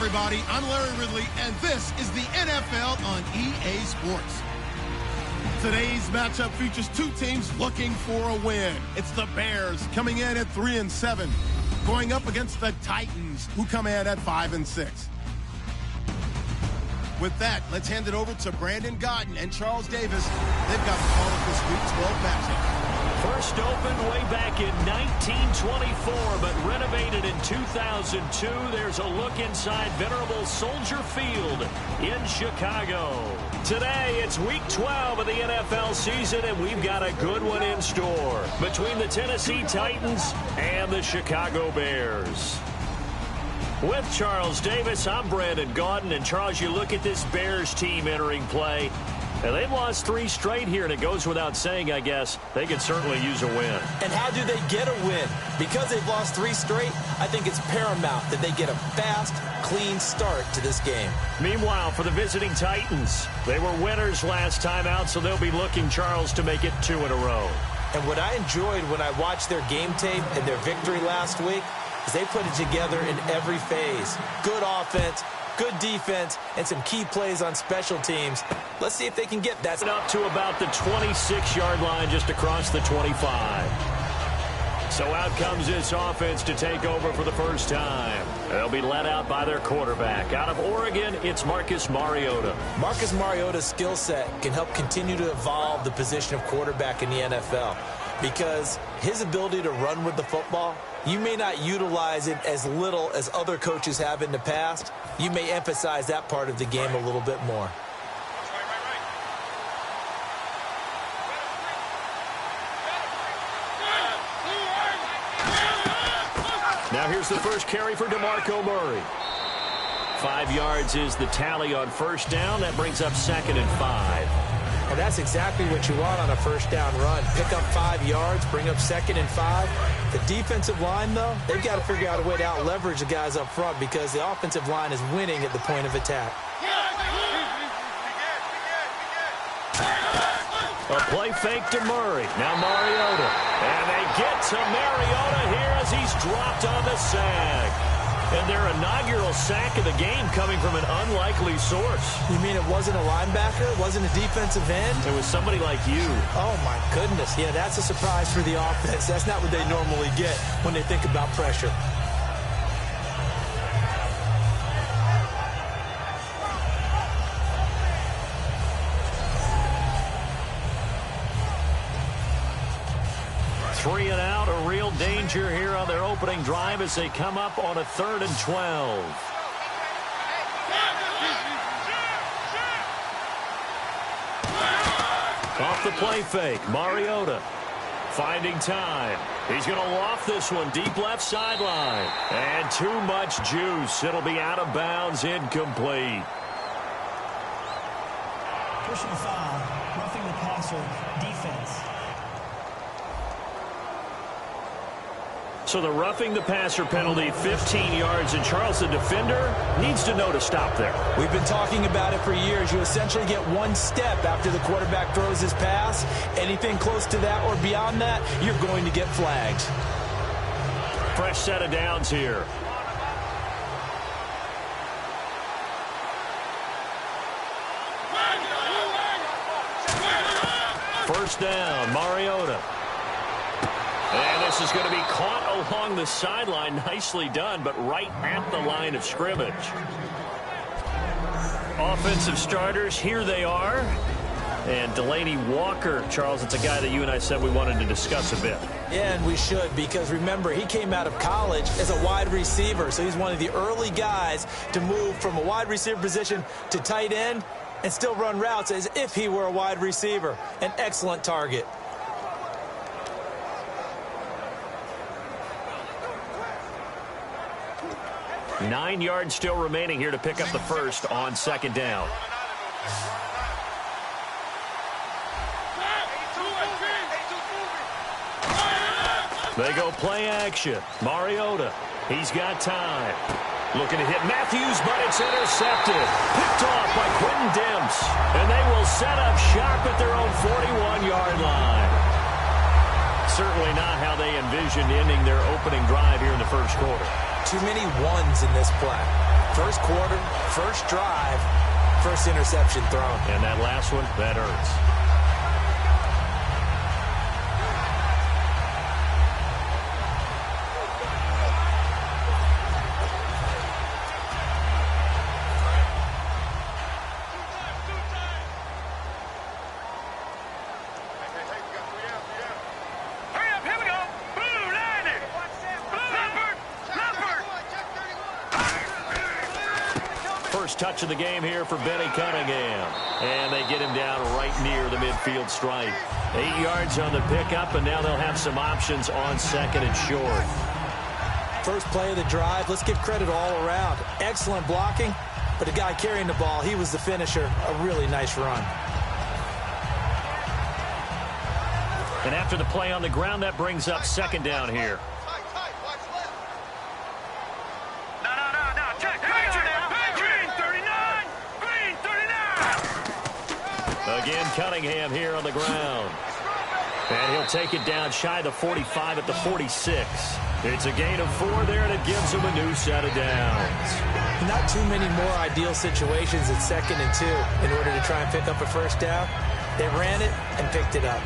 everybody. I'm Larry Ridley, and this is the NFL on EA Sports. Today's matchup features two teams looking for a win. It's the Bears coming in at 3-7, going up against the Titans, who come in at 5-6. With that, let's hand it over to Brandon Gaudin and Charles Davis. They've got the call of this Week 12 matchup. First opened way back in 1924, but renovated in 2002. There's a look inside venerable Soldier Field in Chicago. Today, it's Week 12 of the NFL season, and we've got a good one in store between the Tennessee Titans and the Chicago Bears. With Charles Davis, I'm Brandon Gaudin. And Charles, you look at this Bears team entering play, and they've lost 3 straight here, and it goes without saying, I guess, they could certainly use a win. And how do they get a win? Because they've lost 3 straight, I think it's paramount that they get a fast, clean start to this game. Meanwhile, for the visiting Titans, they were winners last time out, so they'll be looking, Charles, to make it 2 in a row. And what I enjoyed when I watched their game tape and their victory last week is they put it together in every phase. Good offense, good defense, and some key plays on special teams. Let's see if they can get that. Up to about the 26-yard line, just across the 25. So out comes this offense to take over for the first time. They'll be led out by their quarterback. Out of Oregon, it's Marcus Mariota. Marcus Mariota's skill set can help continue to evolve the position of quarterback in the NFL, because his ability to run with the football, you may not utilize it as little as other coaches have in the past. You may emphasize that part of the game a little bit more. Now here's the first carry for DeMarco Murray. 5 yards is the tally on first down. That brings up 2nd and 5. And that's exactly what you want on a first down run. Pick up 5 yards, bring up 2nd and 5. The defensive line, though, they've got to figure out a way to out-leverage the guys up front, because the offensive line is winning at the point of attack. A play fake to Murray. Now Mariota. And they get to Mariota here as he's dropped on the sack. And their inaugural sack of the game coming from an unlikely source. You mean it wasn't a linebacker? It wasn't a defensive end? It was somebody like you. Oh, my goodness. Yeah, that's a surprise for the offense. That's not what they normally get when they think about pressure. Three and out, a real danger here on their opening drive as they come up on a 3rd and 12. Off the play fake, Mariota finding time. He's going to loft this one deep left sideline. And too much juice. It'll be out of bounds, incomplete. Personal foul, roughing the passer, defense. So the roughing the passer penalty, 15 yards, and Charles, the defender, needs to know to stop there. We've been talking about it for years. You essentially get 1 step after the quarterback throws his pass. Anything close to that or beyond that, you're going to get flagged. Fresh set of downs here. First down, Mariota. And this is going to be caught along the sideline. Nicely done, but right at the line of scrimmage. Offensive starters, here they are. And Delaney Walker, Charles, it's a guy that you and I said we wanted to discuss a bit. Yeah, and we should, because remember, he came out of college as a wide receiver. So he's one of the early guys to move from a wide receiver position to tight end and still run routes as if he were a wide receiver. An excellent target. Nine yards still remaining here to pick up the first on 2nd down. They go play action. Mariota, he's got time. Looking to hit Matthews, but it's intercepted. Picked off by Quentin Dimps. And they will set up shop at their own 41-yard line. Certainly not how they envisioned ending their opening drive here in the first quarter. Too many ones in this play. First quarter, first drive, first interception thrown. And that last one, that hurts. First touch of the game here for Benny Cunningham. And they get him down right near the midfield stripe. 8 yards on the pickup, and now they'll have some options on second and short. First play of the drive, let's give credit all around. Excellent blocking, but the guy carrying the ball, he was the finisher. A really nice run. And after the play on the ground, that brings up second down here. Again, Cunningham here on the ground. And he'll take it down shy of the 45 at the 46. It's a gain of 4 there, and it gives him a new set of downs. Not too many more ideal situations at 2nd and 2 in order to try and pick up a first down. They ran it and picked it up.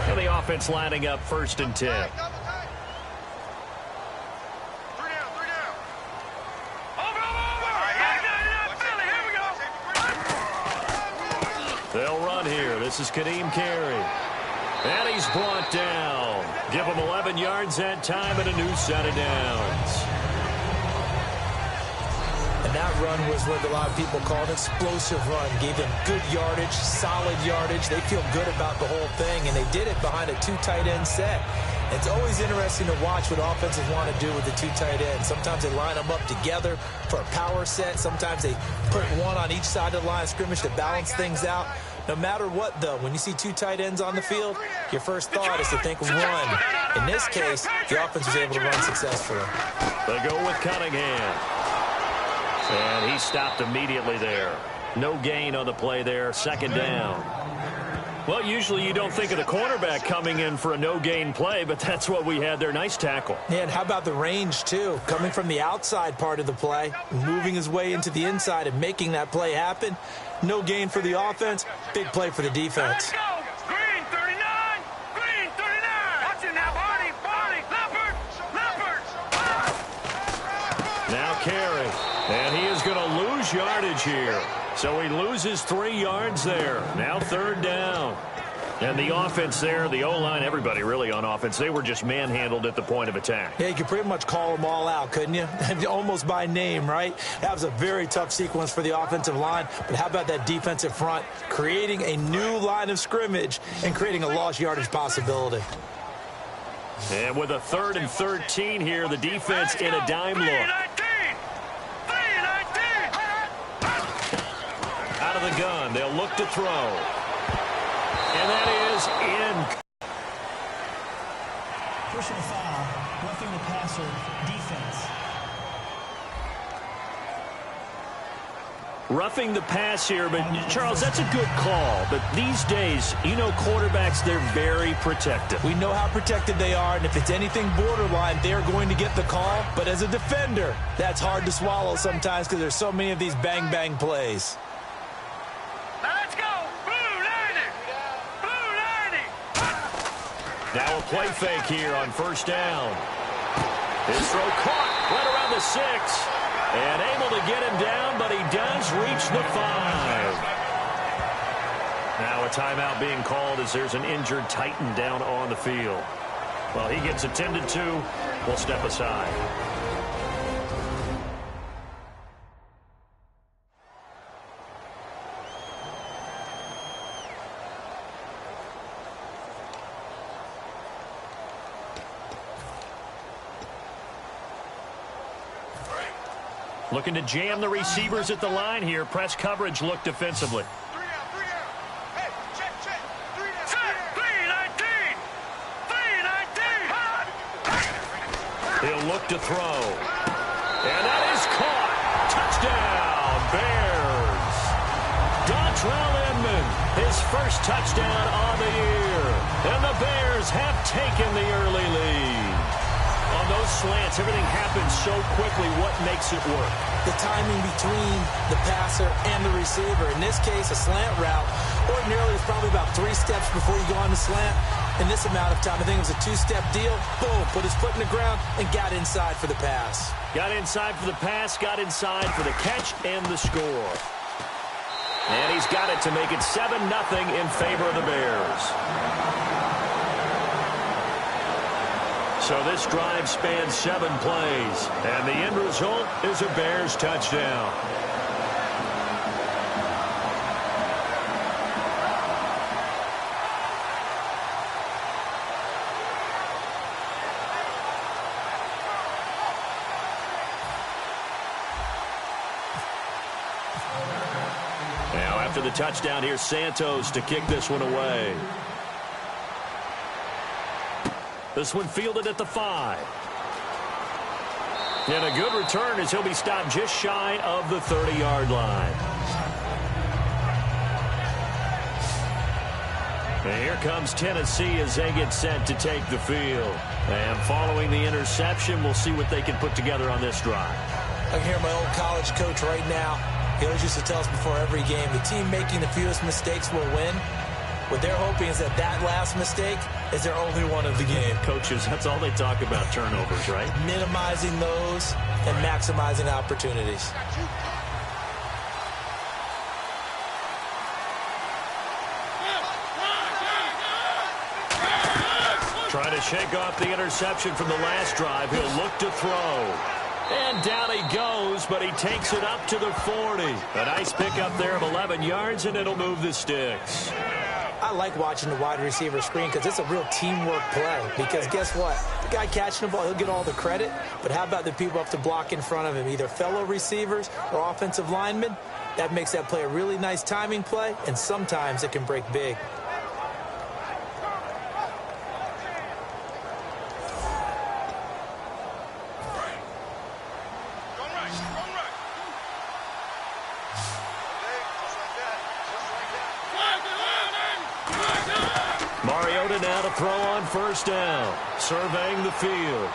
And the offense lining up 1st and 10. They'll run here. This is Kadeem Carey. And he's brought down. Give him 11 yards that time and a new set of downs. And that run was what a lot of people call an explosive run. Gave them good yardage, solid yardage. They feel good about the whole thing, and they did it behind a 2 tight end set. It's always interesting to watch what offenses want to do with the 2 tight ends. Sometimes they line them up together for a power set. Sometimes they put one on each side of the line of scrimmage to balance things out. No matter what, though, when you see 2 tight ends on the field, your first thought is to think run. In this case, the offense was able to run successfully. They go with Cunningham. And he stopped immediately there. No gain on the play there. Second down. Well, usually you don't think of the cornerback coming in for a no-gain play, but that's what we had there. Nice tackle. Yeah, and how about the range, too? Coming from the outside part of the play, moving his way into the inside and making that play happen. No gain for the offense, big play for the defense. Let's go! Green 39! Green 39! Watch it now, Barney! Barney! Leopard! Now Carey. And he is going to lose yardage here. So he loses 3 yards there. Now 3rd down. And the offense there, the O-line, everybody really on offense, they were just manhandled at the point of attack. Yeah, you could pretty much call them all out, couldn't you? Almost by name, right? That was a very tough sequence for the offensive line. But how about that defensive front? Creating a new line of scrimmage and creating a lost yardage possibility. And with a 3rd and 13 here, the defense in a dime look. Out of the gun, they'll look to throw. And that is in. Personal foul, roughing the passer, defense. Roughing the pass here, but Charles, that's a good call. But these days, you know, quarterbacks, they're very protective. We know how protected they are, and if it's anything borderline, they're going to get the call. But as a defender, that's hard to swallow sometimes because there's so many of these bang-bang plays. Now a play fake here on 1st down. His throw caught right around the 6. And able to get him down, but he does reach the 5. Now a timeout being called as there's an injured Titan down on the field. Well, he gets attended to. We'll step aside. Looking to jam the receivers at the line here. Press coverage look defensively. Hey, check. 3-19! He'll look to throw. And that is caught. Touchdown, Bears. Terrell Inman, his first touchdown on the year. And the Bears have taken the early lead. On those slants, everything happens so quickly. What makes it work? The timing between the passer and the receiver. In this case, a slant route. Ordinarily, it's probably about 3 steps before you go on the slant. In this amount of time, I think it was a 2-step deal. Boom, put his foot in the ground and got inside for the pass. Got inside for the pass, got inside for the catch and the score. And he's got it to make it 7-0 in favor of the Bears. So this drive spans 7 plays, and the end result is a Bears touchdown. Now after the touchdown, here's Santos to kick this one away. This one fielded at the 5. And a good return as he'll be stopped just shy of the 30-yard line. And here comes Tennessee as they get set to take the field. And following the interception, we'll see what they can put together on this drive. I can hear my old college coach right now. He always used to tell us before every game, the team making the fewest mistakes will win. What they're hoping is that last mistake is their only one of the game. Coaches, that's all they talk about, turnovers, right? Minimizing those and maximizing opportunities. Trying to shake off the interception from the last drive. He'll look to throw. And down he goes, but he takes it up to the 40. A nice pickup there of 11 yards, and it'll move the sticks. I like watching the wide receiver screen because it's a real teamwork play. Because guess what? The guy catching the ball, he'll get all the credit. But how about the people up to block in front of him, either fellow receivers or offensive linemen? That makes that play a really nice timing play, and sometimes it can break big. Now to throw on first down. Surveying the field.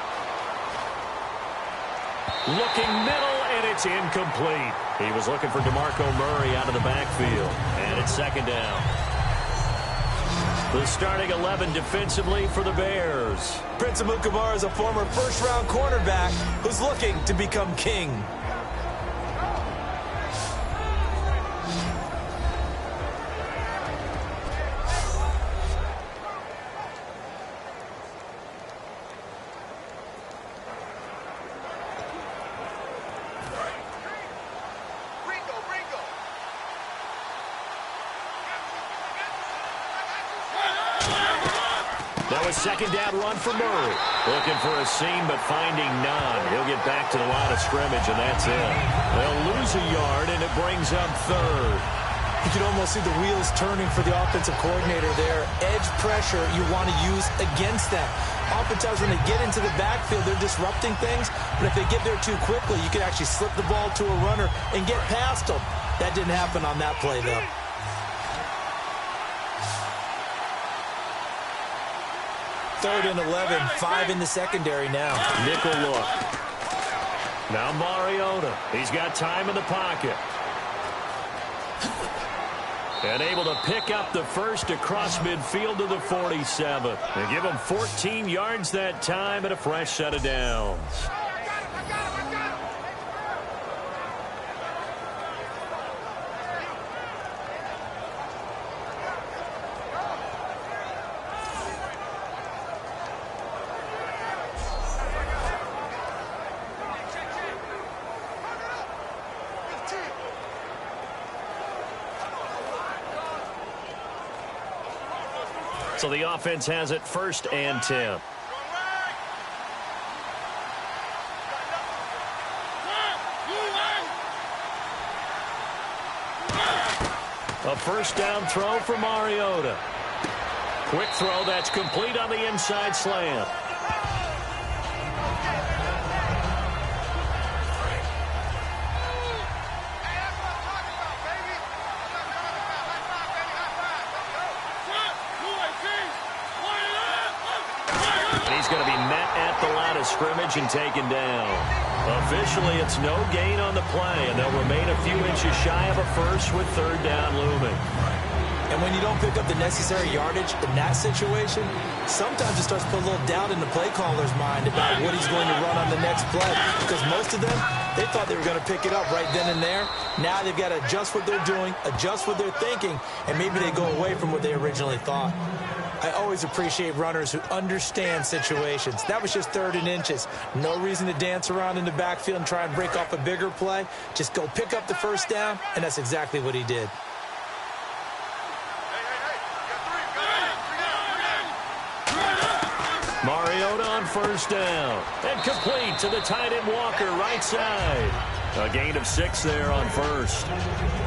Looking middle, and it's incomplete. He was looking for DeMarco Murray out of the backfield. And it's second down. The starting 11 defensively for the Bears. Prince Amukamara is a former first-round cornerback who's looking to become king. Second down run for Murray. Looking for a seam, but finding none. He'll get back to the line of scrimmage, and that's it. They'll lose a yard, and it brings up third. You can almost see the wheels turning for the offensive coordinator there. Edge pressure you want to use against them. Oftentimes when they get into the backfield, they're disrupting things, but if they get there too quickly, you can actually slip the ball to a runner and get past them. That didn't happen on that play, though. Third and 11, 5 in the secondary now. Nickel look. Now Mariota. He's got time in the pocket. And able to pick up the first across midfield to the 47. And give him 14 yards that time and a fresh set of downs. So the offense has it first and 10. A first down throw for Mariota. Quick throw that's complete on the inside slant. the line of scrimmage and taken down. Officially, it's no gain on the play, and they'll remain a few inches shy of a first with third down looming. And when you don't pick up the necessary yardage in that situation, sometimes it starts to put a little doubt in the play caller's mind about what he's going to run on the next play. Because most of them, they thought they were going to pick it up right then and there. Now they've got to adjust what they're doing, adjust what they're thinking, and maybe they go away from what they originally thought. I always appreciate runners who understand situations. That was just 3rd and inches. No reason to dance around in the backfield and try and break off a bigger play. Just go pick up the first down, and that's exactly what he did. Mariota on first down. And complete to the tight end Walker, right side. A gain of 6 there on first.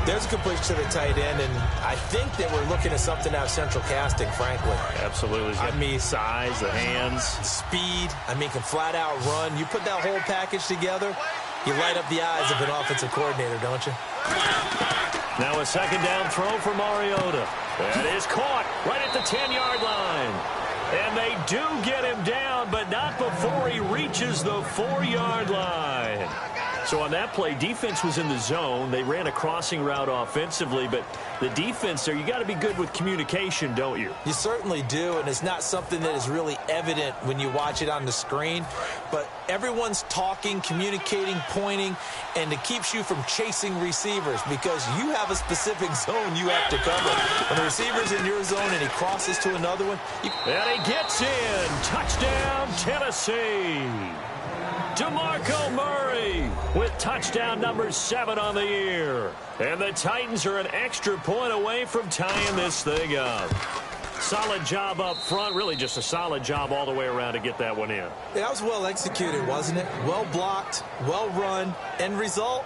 There's a completion to the tight end, and I think that we're looking at something out of central casting, frankly. Absolutely. I mean, size, the hands. Speed. I mean, can flat out run. You put that whole package together, you light up the eyes of an offensive coordinator, don't you? Now a second down throw for Mariota. That is caught right at the 10-yard line. And they do get him down, but not before he reaches the 4-yard line. So on that play, defense was in the zone. They ran a crossing route offensively, but the defense there, you got to be good with communication, don't you? You certainly do, and it's not something that is really evident when you watch it on the screen. But everyone's talking, communicating, pointing, and it keeps you from chasing receivers because you have a specific zone you have to cover. When the receiver's in your zone and he crosses to another one, and he gets in. Touchdown, Tennessee. DeMarco Murray with touchdown number 7 on the year. And the Titans are an extra point away from tying this thing up. Solid job up front. Really just a solid job all the way around to get that one in. That was well executed, wasn't it? Well blocked, well run. End result,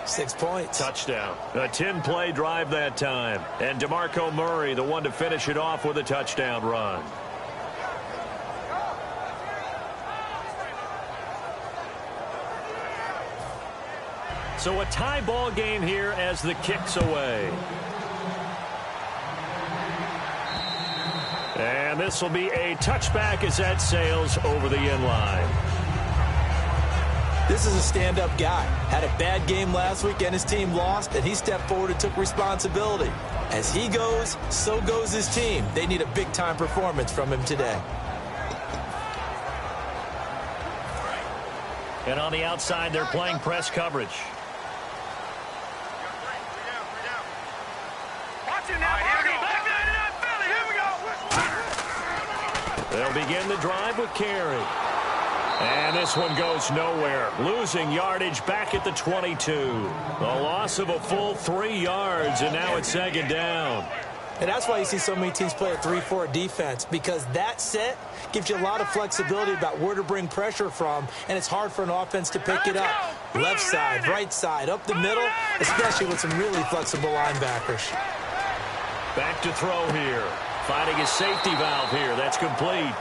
6 points. Touchdown. A 10-play drive that time. And DeMarco Murray, the one to finish it off with a touchdown run. So a tie ball game here as the kick's away. And this will be a touchback as that sails over the end line. This is a stand-up guy. Had a bad game last week and his team lost, and he stepped forward and took responsibility. As he goes, so goes his team. They need a big-time performance from him today. And on the outside, they're playing press coverage. They'll begin the drive with Carey. And this one goes nowhere. Losing yardage back at the 22. A loss of a full 3 yards, and now it's second down. And that's why you see so many teams play a 3-4 defense, because that set gives you a lot of flexibility about where to bring pressure from, and it's hard for an offense to pick it up. Left side, right side, up the middle, especially with some really flexible linebackers. Back to throw here. Finding his safety valve here. That's complete.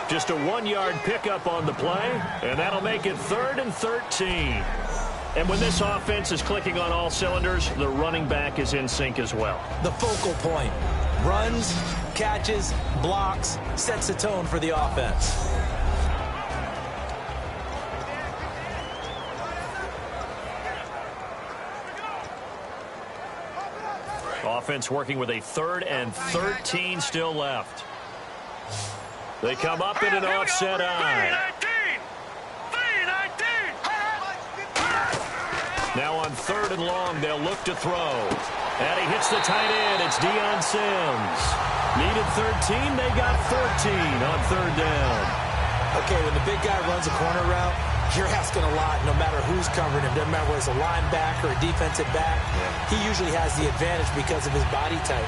Just a 1-yard pickup on the play, and that'll make it 3rd and 13. And when this offense is clicking on all cylinders, the running back is in sync as well. The focal point. Runs, catches, blocks, sets the tone for the offense. Offense working with a 3rd and 13 still left. They come up in an offset eye. Now on 3rd and long, they'll look to throw. And he hits the tight end. It's Deion Sims. Needed 13. They got 14 on 3rd down. Okay, when the big guy runs a corner route, you're asking a lot no matter who's covering him. Doesn't matter whether it's a linebacker or a defensive back. Yeah. He usually has the advantage because of his body type.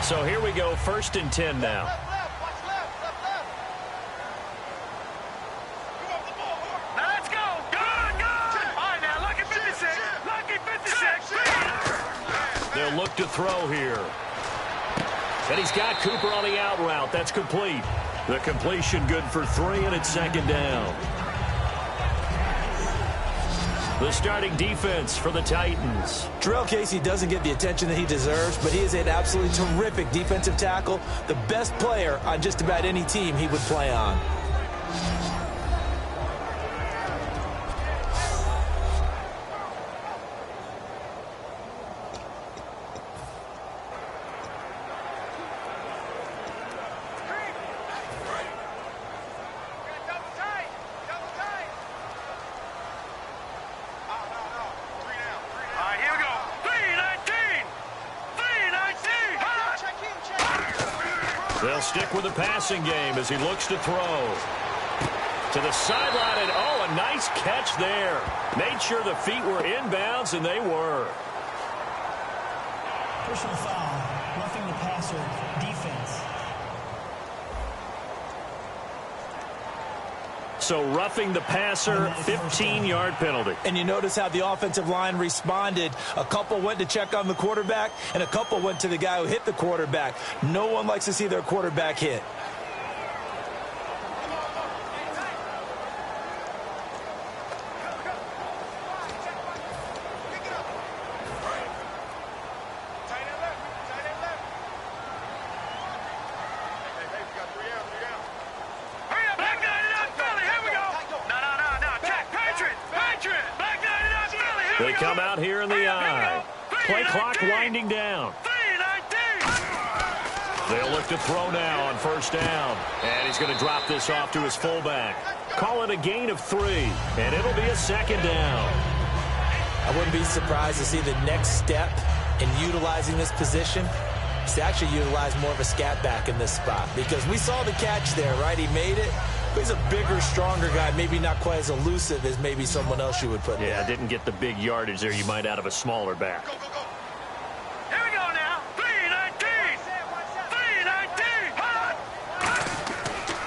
So here we go, 1st and 10 now. Let's go. Good. All right, now, lucky 56. Lucky 56. They'll look to throw here. And he's got Cooper on the out route. That's complete. The completion good for 3, and it's 2nd down. The starting defense for the Titans. Jarrell Casey doesn't get the attention that he deserves, but he is an absolutely terrific defensive tackle, the best player on just about any team he would play on. They'll stick with the passing game as he looks to throw. To the sideline, and oh, a nice catch there. Made sure the feet were inbounds, and they were. Personal foul, roughing the passer, defense. So roughing the passer, 15-yard penalty. And you notice how the offensive line responded. A couple went to check on the quarterback, and a couple went to the guy who hit the quarterback. No one likes to see their quarterback hit. They come out here in the eye. Play clock winding down. They'll look to throw now on first down. And he's going to drop this off to his fullback. Call it a gain of 3, and it'll be a second down. I wouldn't be surprised to see the next step in utilizing this position is to actually utilize more of a scat back in this spot. Because we saw the catch there, right? He made it. But he's a bigger, stronger guy, maybe not quite as elusive as maybe someone else you would put there. Yeah, didn't get the big yardage there you might out of a smaller back. Here we go now. 3-19.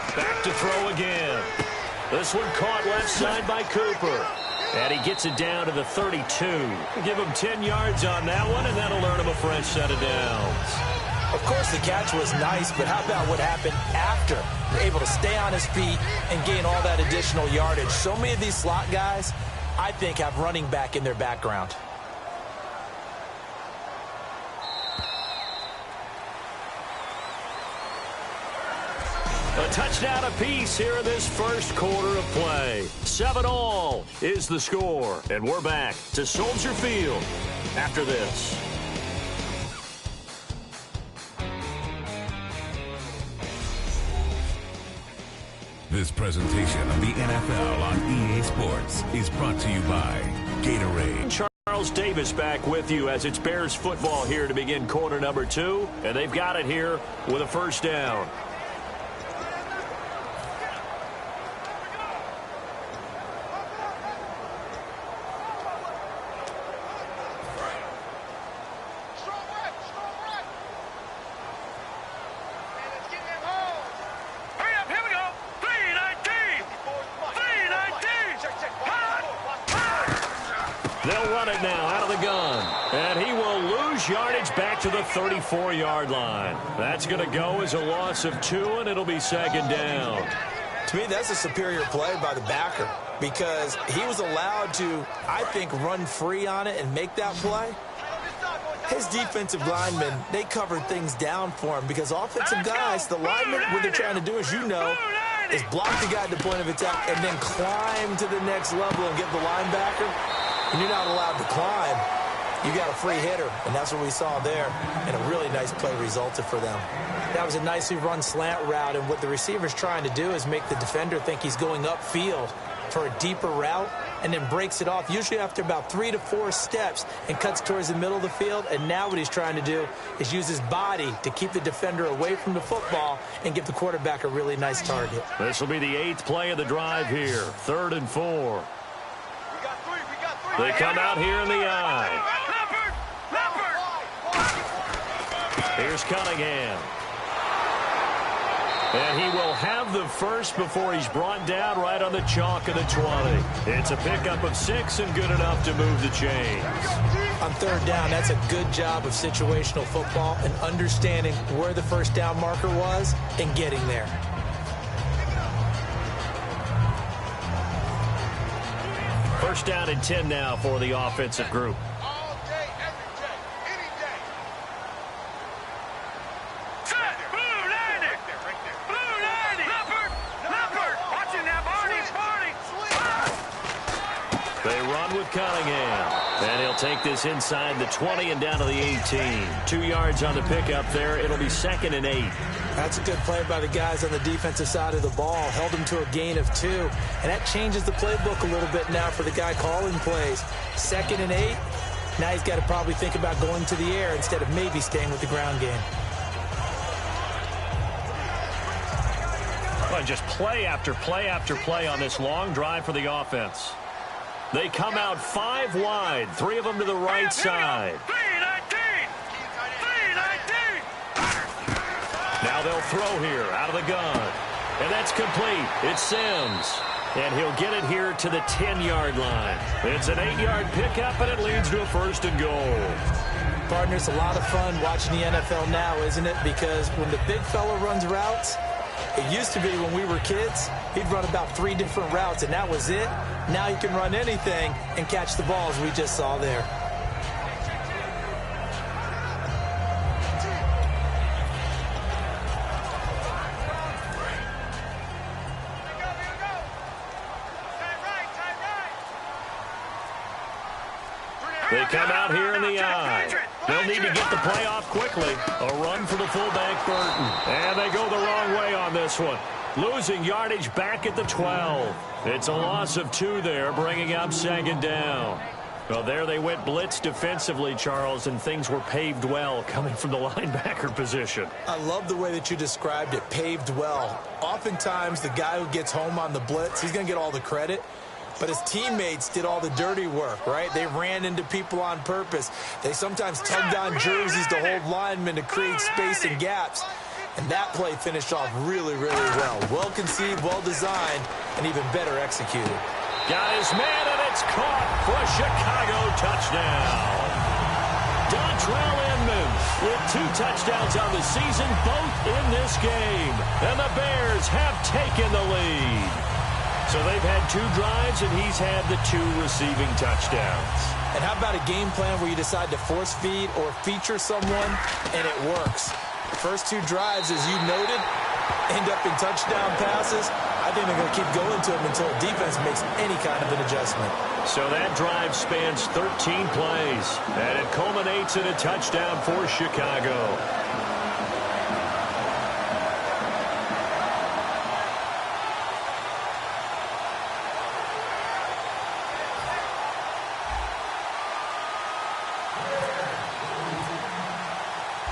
3-19. Back to throw again. This one caught left side by Cooper. And he gets it down to the 32. Give him 10 yards on that one, and that'll earn him a fresh set of downs. Of course, the catch was nice, but how about what happened after? Able to stay on his feet and gain all that additional yardage. So many of these slot guys, I think, have running back in their background. A touchdown apiece here in this first quarter of play. 7-all is the score. And we're back to Soldier Field after this. This presentation of the NFL on EA Sports is brought to you by Gatorade. Charles Davis back with you as it's Bears football here to begin quarter number 2. And they've got it here with a first down. They'll run it now out of the gun. And he will lose yardage back to the 34-yard line. That's going to go as a loss of 2, and it'll be second down. To me, that's a superior play by the backer because he was allowed to, I think, run free on it and make that play. His defensive linemen, they covered things down for him because offensive guys, the linemen, what they're trying to do, as you know, is block the guy at the point of attack and then climb to the next level and get the linebacker. And you're not allowed to climb. You got a free hitter, and that's what we saw there. And a really nice play resulted for them. That was a nicely run slant route, and what the receiver's trying to do is make the defender think he's going upfield for a deeper route and then breaks it off, usually after about 3 to 4 steps, and cuts towards the middle of the field. And now what he's trying to do is use his body to keep the defender away from the football and give the quarterback a really nice target. This will be the 8th play of the drive here, 3rd and 4. They come out here in the eye. Here's Cunningham. And he will have the first before he's brought down right on the chalk of the 20. It's a pickup of 6 and good enough to move the chains. On 3rd down, that's a good job of situational football and understanding where the first down marker was and getting there. First down and 10 now for the offensive group. All day, every day, any day. Set, blue 90. Right there. Blue 90. Leopard. Watching that, Barney. They run with Cunningham. And he'll take this inside the 20 and down to the 18. 2 yards on the pickup there. It'll be 2nd and 8. That's a good play by the guys on the defensive side of the ball. Held them to a gain of 2. And that changes the playbook a little bit now for the guy calling plays. 2nd and 8. Now he's got to probably think about going to the air instead of maybe staying with the ground game. Well, just play after play after play on this long drive for the offense. They come out 5 wide, 3 of them to the right side. 319. Now they'll throw here out of the gun. And that's complete. It's Sims. And he'll get it here to the 10-yard line. It's an 8-yard pickup, and it leads to a 1st and goal. Partner, it's a lot of fun watching the NFL now, isn't it? Because when the big fella runs routes, it used to be when we were kids, he'd run about 3 different routes, and that was it. Now he can run anything and catch the balls we just saw there. They come out here in the eye. They'll need to get the play off quickly. A run for the fullback, Burton. And they go the wrong way on this one. Losing yardage back at the 12. It's a loss of 2 there, bringing up 2nd down. Well, there they went blitz defensively, Charles, and things were paved well coming from the linebacker position. I love the way that you described it, paved well. Oftentimes, the guy who gets home on the blitz, he's going to get all the credit. But his teammates did all the dirty work, right? They ran into people on purpose. They sometimes tugged on jerseys to hold linemen to create space and gaps. And that play finished off really, really well. Well conceived, well designed, and even better executed. Got his man, and it's caught for a Chicago touchdown. Dontrell Inman with 2 touchdowns on the season, both in this game. And the Bears have taken the lead. So they've had 2 drives, and he's had the 2 receiving touchdowns. And how about a game plan where you decide to force feed or feature someone, and it works? The first 2 drives, as you noted, end up in touchdown passes. I think they're going to keep going to them until the defense makes any kind of an adjustment. So that drive spans 13 plays, and it culminates in a touchdown for Chicago.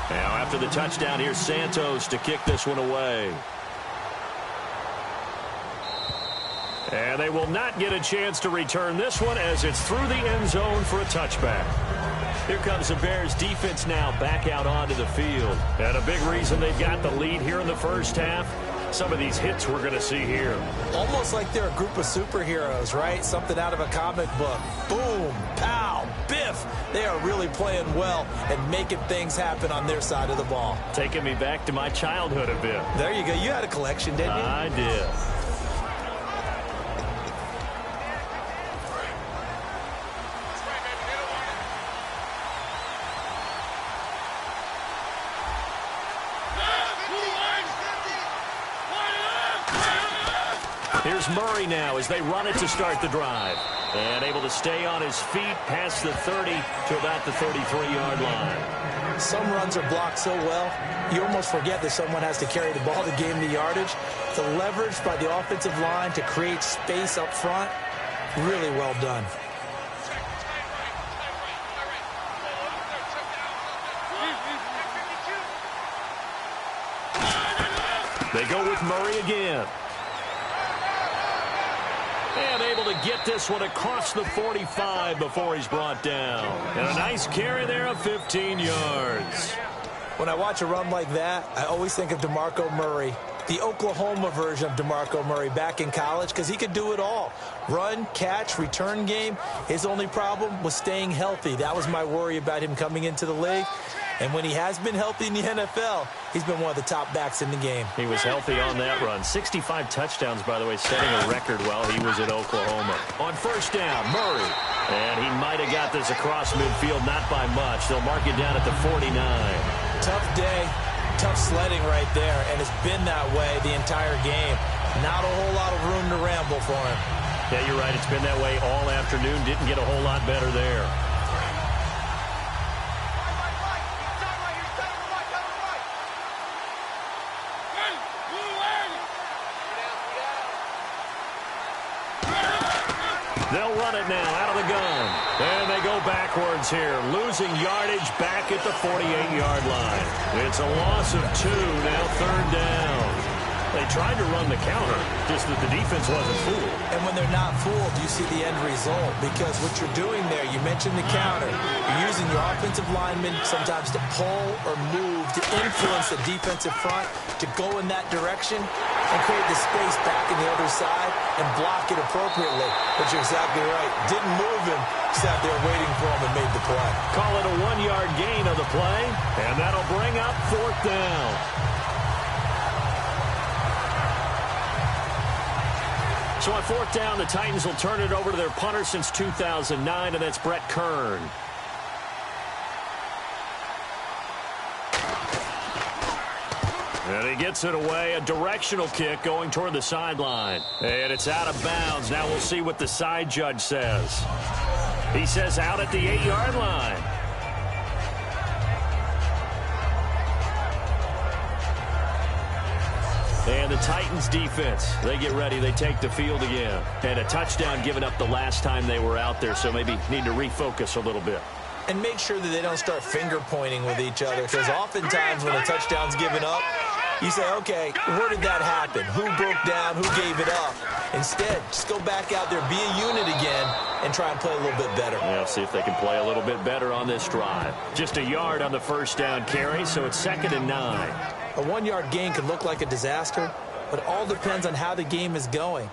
Now, after the touchdown, here's Santos to kick this one away. And they will not get a chance to return this one as it's through the end zone for a touchback. Here comes the Bears defense now back out onto the field. And a big reason they've got the lead here in the first half, some of these hits we're going to see here. Almost like they're a group of superheroes, right? Something out of a comic book. Boom, pow, biff. They are really playing well and making things happen on their side of the ball. Taking me back to my childhood a bit. There you go. You had a collection, didn't you? I did. Here's Murray now as they run it to start the drive. And able to stay on his feet past the 30 to about the 33-yard line. Some runs are blocked so well, you almost forget that someone has to carry the ball to gain the yardage. The leverage by the offensive line to create space up front, really well done. They go with Murray again. And able to get this one across the 45 before he's brought down. And a nice carry there of 15 yards. When I watch a run like that, I always think of DeMarco Murray, the Oklahoma version of DeMarco Murray back in college, because he could do it all. Run, catch, return game. His only problem was staying healthy. That was my worry about him coming into the league. And when he has been healthy in the NFL, he's been one of the top backs in the game. He was healthy on that run. 65 touchdowns, by the way, setting a record while he was at Oklahoma. On first down, Murray. And he might have got this across midfield, not by much. They'll mark it down at the 49. Tough day, tough sledding right there, and it's been that way the entire game. Not a whole lot of room to ramble for him. Yeah, you're right. It's been that way all afternoon. Didn't get a whole lot better there. They'll run it now out of the gun. And they go backwards here, losing yardage back at the 48-yard line. It's a loss of 2, now third down. They tried to run the counter, just that the defense wasn't fooled. And when they're not fooled, you see the end result. Because what you're doing there, you mentioned the counter. You're using your offensive linemen sometimes to pull or move, to influence the defensive front, to go in that direction and create the space back in the other side and block it appropriately. But you're exactly right. Didn't move him, sat there waiting for him and made the play. Call it a 1-yard gain of the play, and that'll bring up fourth down. So on fourth down, the Titans will turn it over to their punter since 2009, and that's Brett Kern. And he gets it away, a directional kick going toward the sideline. And it's out of bounds. Now we'll see what the side judge says. He says out at the 8-yard line. And the Titans defense, they get ready. They take the field again. And a touchdown given up the last time they were out there, so maybe need to refocus a little bit. And make sure that they don't start finger-pointing with each other, because oftentimes when a touchdown's given up, you say, okay, where did that happen? Who broke down? Who gave it up? Instead, just go back out there, be a unit again, and try and play a little bit better. Yeah, see if they can play a little bit better on this drive. Just a yard on the first down carry, so it's 2nd and 9. A 1-yard gain could look like a disaster, but it all depends on how the game is going.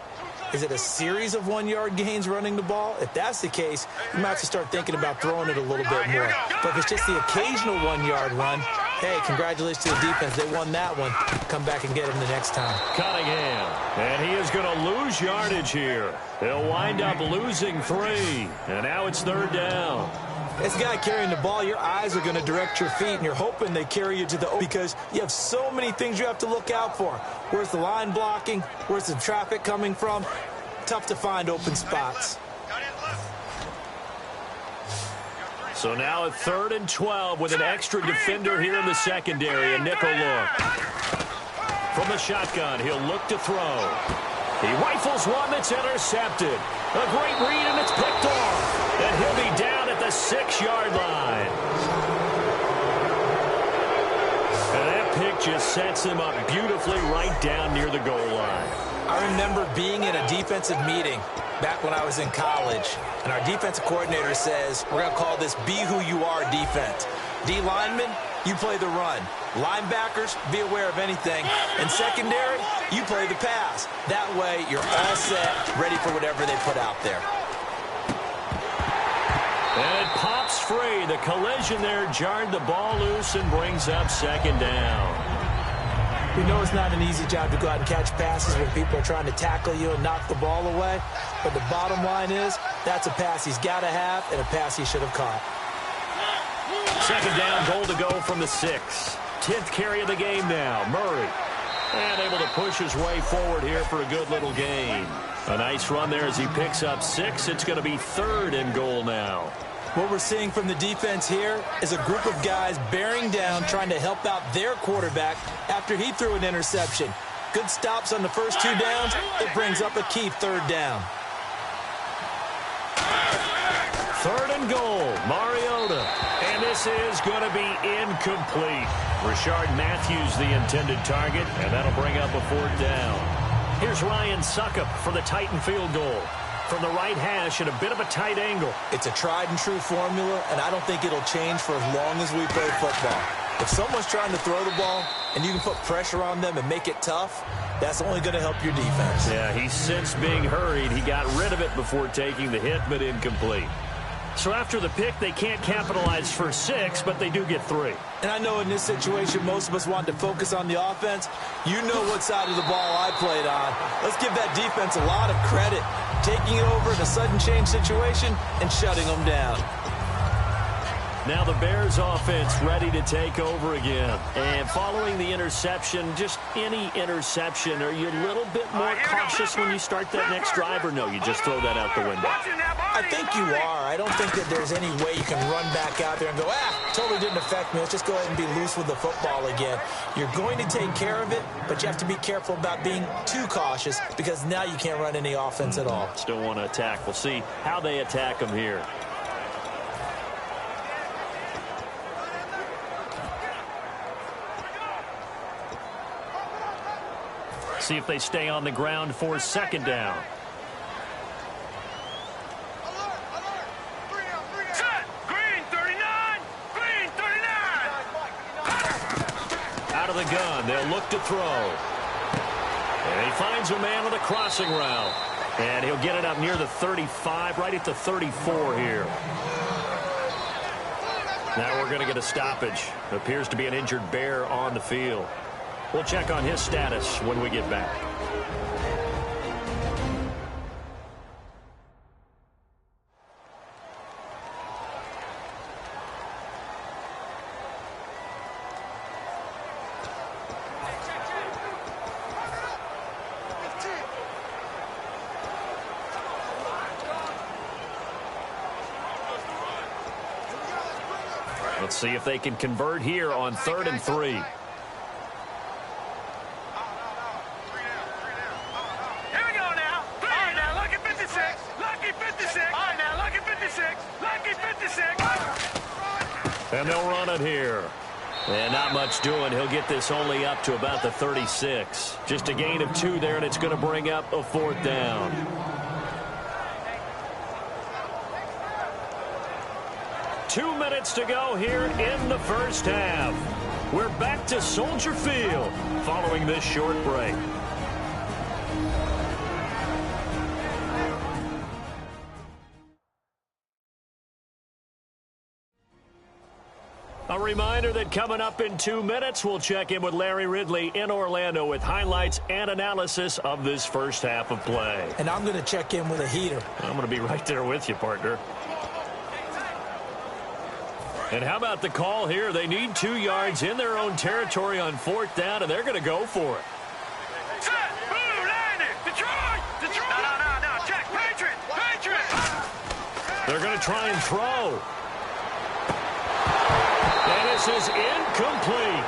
Is it a series of 1-yard gains running the ball? If that's the case, you might have to start thinking about throwing it a little bit more. But if it's just the occasional 1-yard run, hey, congratulations to the defense. They won that one. Come back and get them the next time. Cunningham, and he is going to lose yardage here. He'll wind up losing 3, and now it's third down. This guy carrying the ball, your eyes are going to direct your feet, and you're hoping they carry you to the because you have so many things you have to look out for. Where's the line blocking? Where's the traffic coming from? Tough to find open spots. So now at 3rd and 12 with an extra defender here in the secondary, a nickel look. From the shotgun, he'll look to throw. He rifles one that's intercepted. A great read, and it's picked off. And he'll be down at the 6-yard line. And that pick just sets him up beautifully right down near the goal line. I remember being in a defensive meeting back when I was in college, and our defensive coordinator says, we're going to call this Be Who You Are defense. D linemen, you play the run. Linebackers, be aware of anything. And secondary, you play the pass. That way, you're all set, ready for whatever they put out there. And it pops free. The collision there jarred the ball loose and brings up 2nd down. We know it's not an easy job to go out and catch passes when people are trying to tackle you and knock the ball away. But the bottom line is, that's a pass he's got to have and a pass he should have caught. 2nd down, goal to go from the 6. 10th carry of the game now, Murray. And able to push his way forward here for a good little gain. A nice run there as he picks up 6. It's going to be 3rd and goal now. What we're seeing from the defense here is a group of guys bearing down, trying to help out their quarterback after he threw an interception. Good stops on the first 2 downs. It brings up a key 3rd down. 3rd and goal, Mariota. And this is going to be incomplete. Rashard Matthews, the intended target, and that'll bring up a 4th down. Here's Ryan Suckup for the Titan field goal. From the right hash at a bit of a tight angle. It's a tried-and-true formula, and I don't think it'll change for as long as we play football. If someone's trying to throw the ball and you can put pressure on them and make it tough, that's only going to help your defense. Yeah, he's since being hurried. He got rid of it before taking the hit, but incomplete. So after the pick, they can't capitalize for 6, but they do get 3. And I know in this situation, most of us want to focus on the offense. You know what side of the ball I played on. Let's give that defense a lot of credit, taking it over in a sudden change situation and shutting them down. Now the Bears offense ready to take over again. And following the interception, just any interception, are you a little bit more cautious when you start that next drive, or no, you just throw that out the window? I think you are. I don't think that there's any way you can run back out there and go, totally didn't affect me. Let's just go ahead and be loose with the football again. You're going to take care of it, but you have to be careful about being too cautious because now you can't run any offense at all. Still want to attack. We'll see how they attack them here. See if they stay on the ground for second down. Set! Green 39! Green 39! Out of the gun, they'll look to throw. And he finds a man on the crossing route. And he'll get it up near the 35, right at the 34 here. Now we're going to get a stoppage. Appears to be an injured Bear on the field. We'll check on his status when we get back. Let's see if they can convert here on 3rd and 3. And they'll run it here. And not much doing. He'll get this only up to about the 36. Just a gain of 2 there, and it's going to bring up a 4th down. Two minutes to go here in the first half. We're back to Soldier Field following this short break. A reminder that coming up in 2 minutes, we'll check in with Larry Ridley in Orlando with highlights and analysis of this first half of play. And I'm going to check in with a heater. I'm going to be right there with you, partner. And how about the call here? They need 2 yards in their own territory on 4th down, and they're going to go for it. Set! Blue landing! Detroit! Detroit! No, check! Patriots! Patriots! They're going to try and throw. And this is incomplete.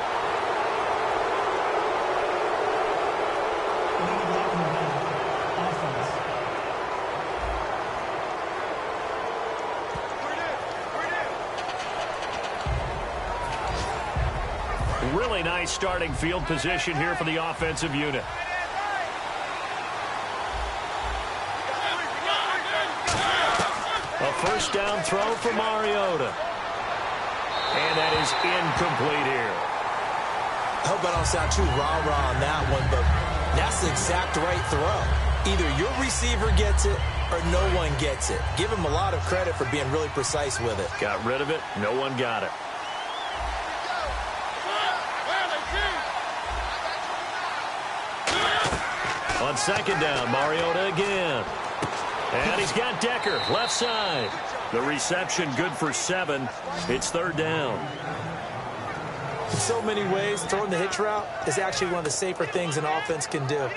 Really nice starting field position here for the offensive unit. A first down throw for Mariota. And that is incomplete here. I hope I don't sound too rah-rah on that one, but that's the exact right throw. Either your receiver gets it or no one gets it. Give him a lot of credit for being really precise with it. Got rid of it. No one got it. On second down, Mariota again. And he's got Decker, left side. The reception good for 7. It's 3rd down. In so many ways, throwing the hitch route is actually one of the safer things an offense can do.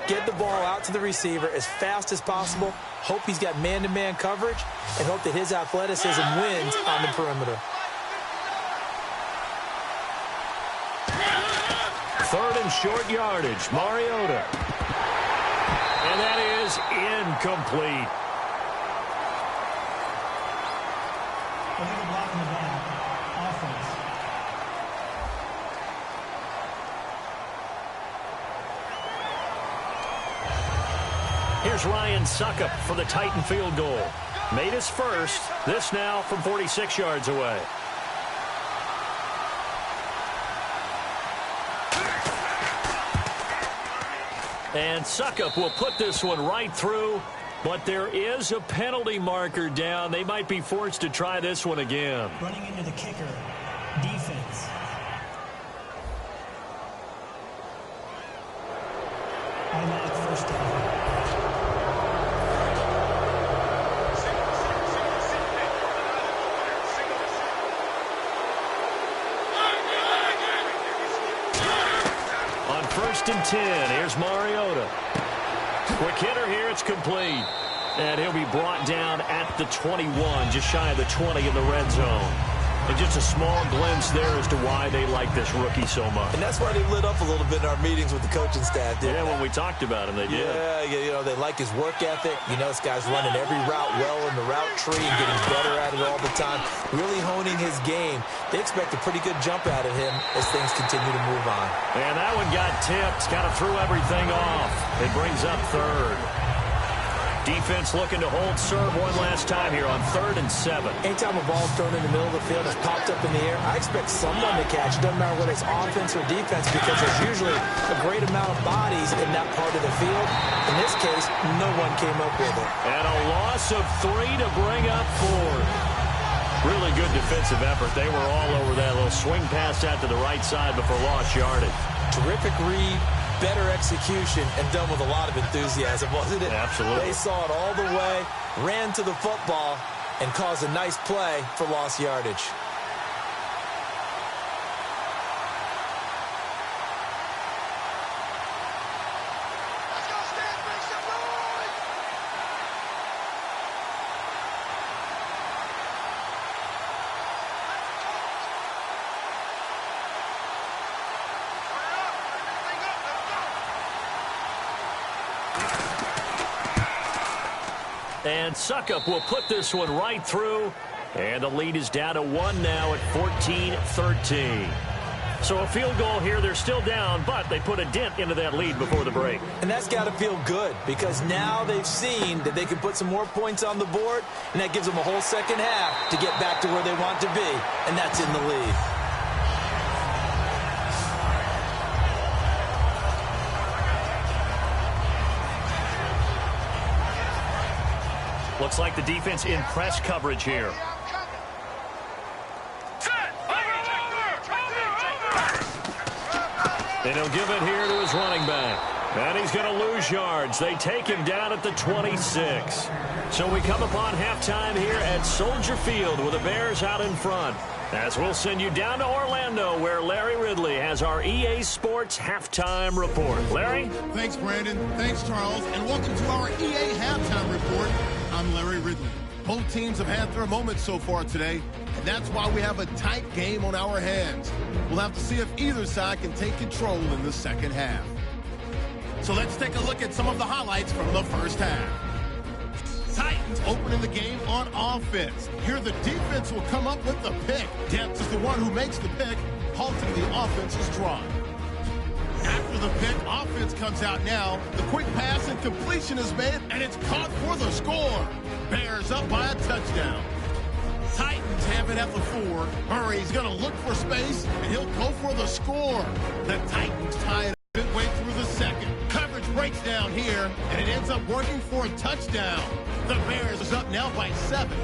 Get the ball out to the receiver as fast as possible, hope he's got man-to-man coverage, and hope that his athleticism wins on the perimeter. 3rd and short yardage, Mariota. And that is incomplete. Here's Ryan Suckup for the Titan field goal. Made his first. This now from 46 yards away. And Suckup will put this one right through. But there is a penalty marker down. They might be forced to try this one again. Running into the kicker. Defense. Automatic first down. On 1st and 10, here's Mariota. Quick hitter here, it's complete. And he'll be brought down at the 21, just shy of the 20 in the red zone. And just a small glimpse there as to why they like this rookie so much. And that's why they lit up a little bit in our meetings with the coaching staff. Yeah, when we talked about him, they did. Yeah, you know, they like his work ethic. You know, this guy's running every route well in the route tree and getting better at it all the time, really honing his game. They expect a pretty good jump out of him as things continue to move on. And that one got tipped, kind of threw everything off. It brings up 3rd. Defense looking to hold serve one last time here on 3rd and 7. Anytime a ball's thrown in the middle of the field, it's popped up in the air, I expect someone to catch. It doesn't matter whether it's offense or defense, because there's usually a great amount of bodies in that part of the field. In this case, no one came up with it. And a loss of 3 to bring up 4. Really good defensive effort. They were all over that little swing pass out to the right side before lost yardage. Terrific read, better execution, and done with a lot of enthusiasm, wasn't it? Absolutely. They saw it all the way, ran to the football, and caused a nice play for lost yardage. And Suckup will put this one right through. And the lead is down to 1 now at 14-13. So a field goal here. They're still down, but they put a dent into that lead before the break. And that's got to feel good, because now they've seen that they can put some more points on the board, and that gives them a whole second half to get back to where they want to be, and that's in the lead. Looks like the defense in press coverage here. And he'll give it here to his running back. And he's going to lose yards. They take him down at the 26. So we come upon halftime here at Soldier Field with the Bears out in front. As we'll send you down to Orlando, where Larry Ridley has our EA Sports halftime report. Larry? Thanks, Brandon. Thanks, Charles. And welcome to our EA halftime report. I'm Larry Ridley. Both teams have had their moments so far today, and that's why we have a tight game on our hands. We'll have to see if either side can take control in the second half. So let's take a look at some of the highlights from the first half. Titans opening the game on offense. Here the defense will come up with the pick. Depth is the one who makes the pick, halting the offense's drive. After the pick, offense comes out now. The quick pass and completion is made, and it's caught for the score. Bears up by a touchdown. Titans have it at the 4. Murray's going to look for space, and he'll go for the score. The Titans tie it up midway through the second. Coverage breaks down here, and it ends up working for a touchdown. The Bears is up now by 7.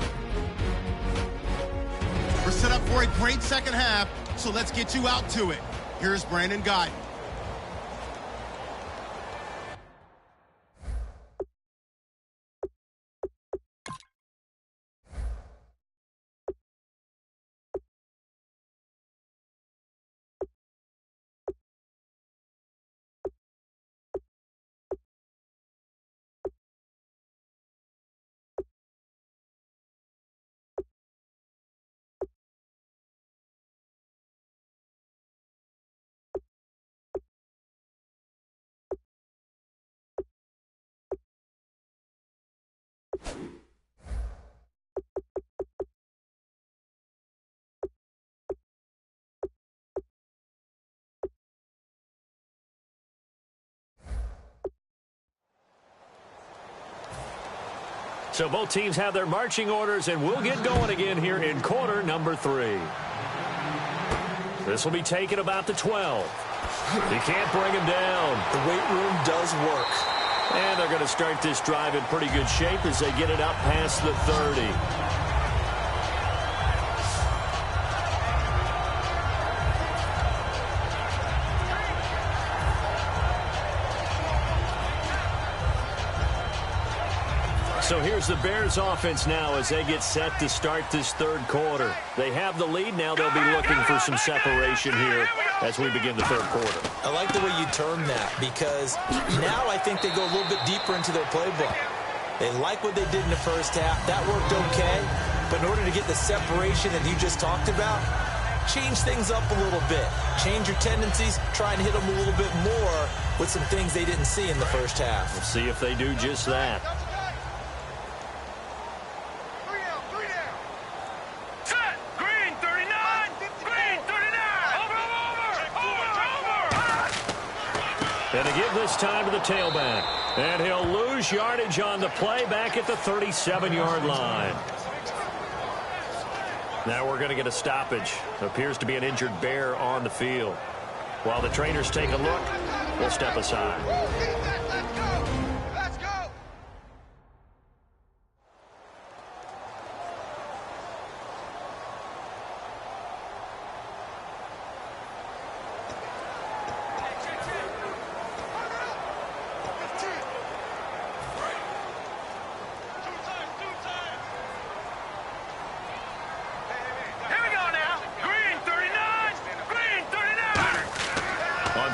We're set up for a great second half, so let's get you out to it. Here's Brandon Guy. So both teams have their marching orders, and we'll get going again here in quarter number 3. This will be taken about the 12. He can't bring him down. The weight room does work. And they're going to start this drive in pretty good shape as they get it up past the 30. So here's the Bears offense now as they get set to start this third quarter. They have the lead. Now they'll be looking for some separation here as we begin the third quarter. I like the way you term that because now I think they go a little bit deeper into their playbook. They like what they did in the first half. That worked okay. But in order to get the separation that you just talked about, change things up a little bit. Change your tendencies. Try and hit them a little bit more with some things they didn't see in the first half. We'll see if they do just that. And to give this time to the tailback. And he'll lose yardage on the play back at the 37-yard line. Now we're going to get a stoppage. Appears to be an injured Bear on the field. While the trainers take a look, we'll step aside. Let's go!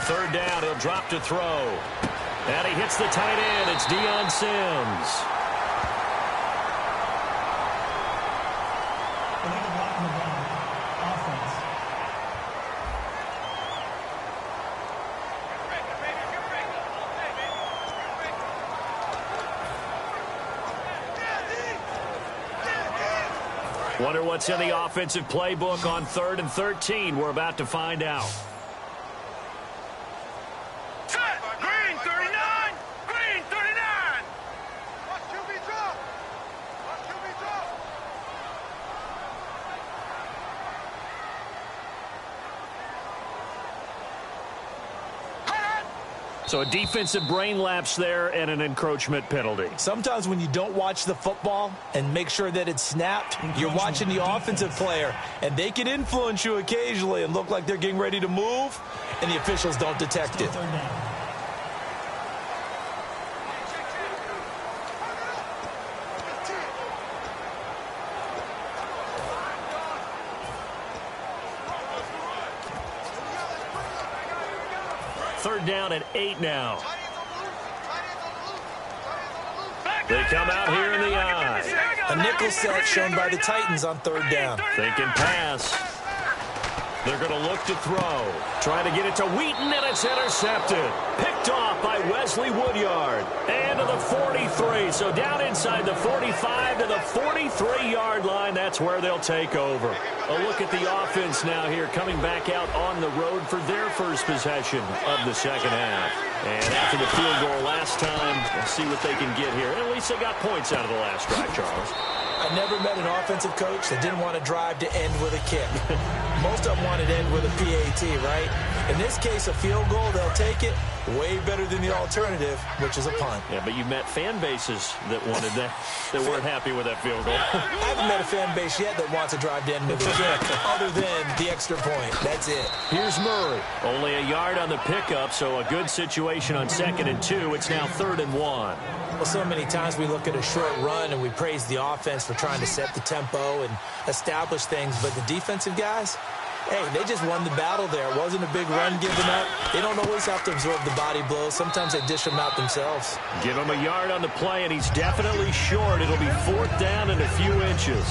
Third down, he'll drop to throw. And he hits the tight end. It's Deion Sims. Illegal blocking the ground. Offense. Wonder what's in the offensive playbook on 3rd and 13. We're about to find out. So a defensive brain lapse there and an encroachment penalty. Sometimes when you don't watch the football and make sure that it's snapped, you're watching the offensive player, and they can influence you occasionally and look like they're getting ready to move, and the officials don't detect it. Third down. Third down and 8 now. They come out here in the eye. A nickel set shown by the Titans on third down. They can pass. They're going to look to throw. Try to get it to Wheaton, and it's intercepted. Picked off by Wesley Woodyard. And to the 43. So down inside the 45 to the 43-yard line. That's where they'll take over. A look at the offense now here, coming back out on the road for their first possession of the second half. And after the field goal last time, let's see what they can get here. At least they got points out of the last drive, Charles. I never met an offensive coach that didn't want to drive to end with a kick. Most of them wanted to end with a PAT, right? In this case, a field goal, they'll take it. Way better than the alternative, which is a punt. Yeah, but you met fan bases that wanted that, that weren't happy with that field goal. I haven't met a fan base yet that wants to drive to end with a kick, other than the extra point. That's it. Here's Murray. Only a yard on the pickup, so a good situation on 2nd and 2. It's now 3rd and 1. Well, so many times we look at a short run and we praise the offense for trying to set the tempo and establish things, but the defensive guys, hey, they just won the battle there. It wasn't a big run given up. They don't always have to absorb the body blows. Sometimes they dish them out themselves. Give him a yard on the play, and he's definitely short. It'll be 4th down and a few inches.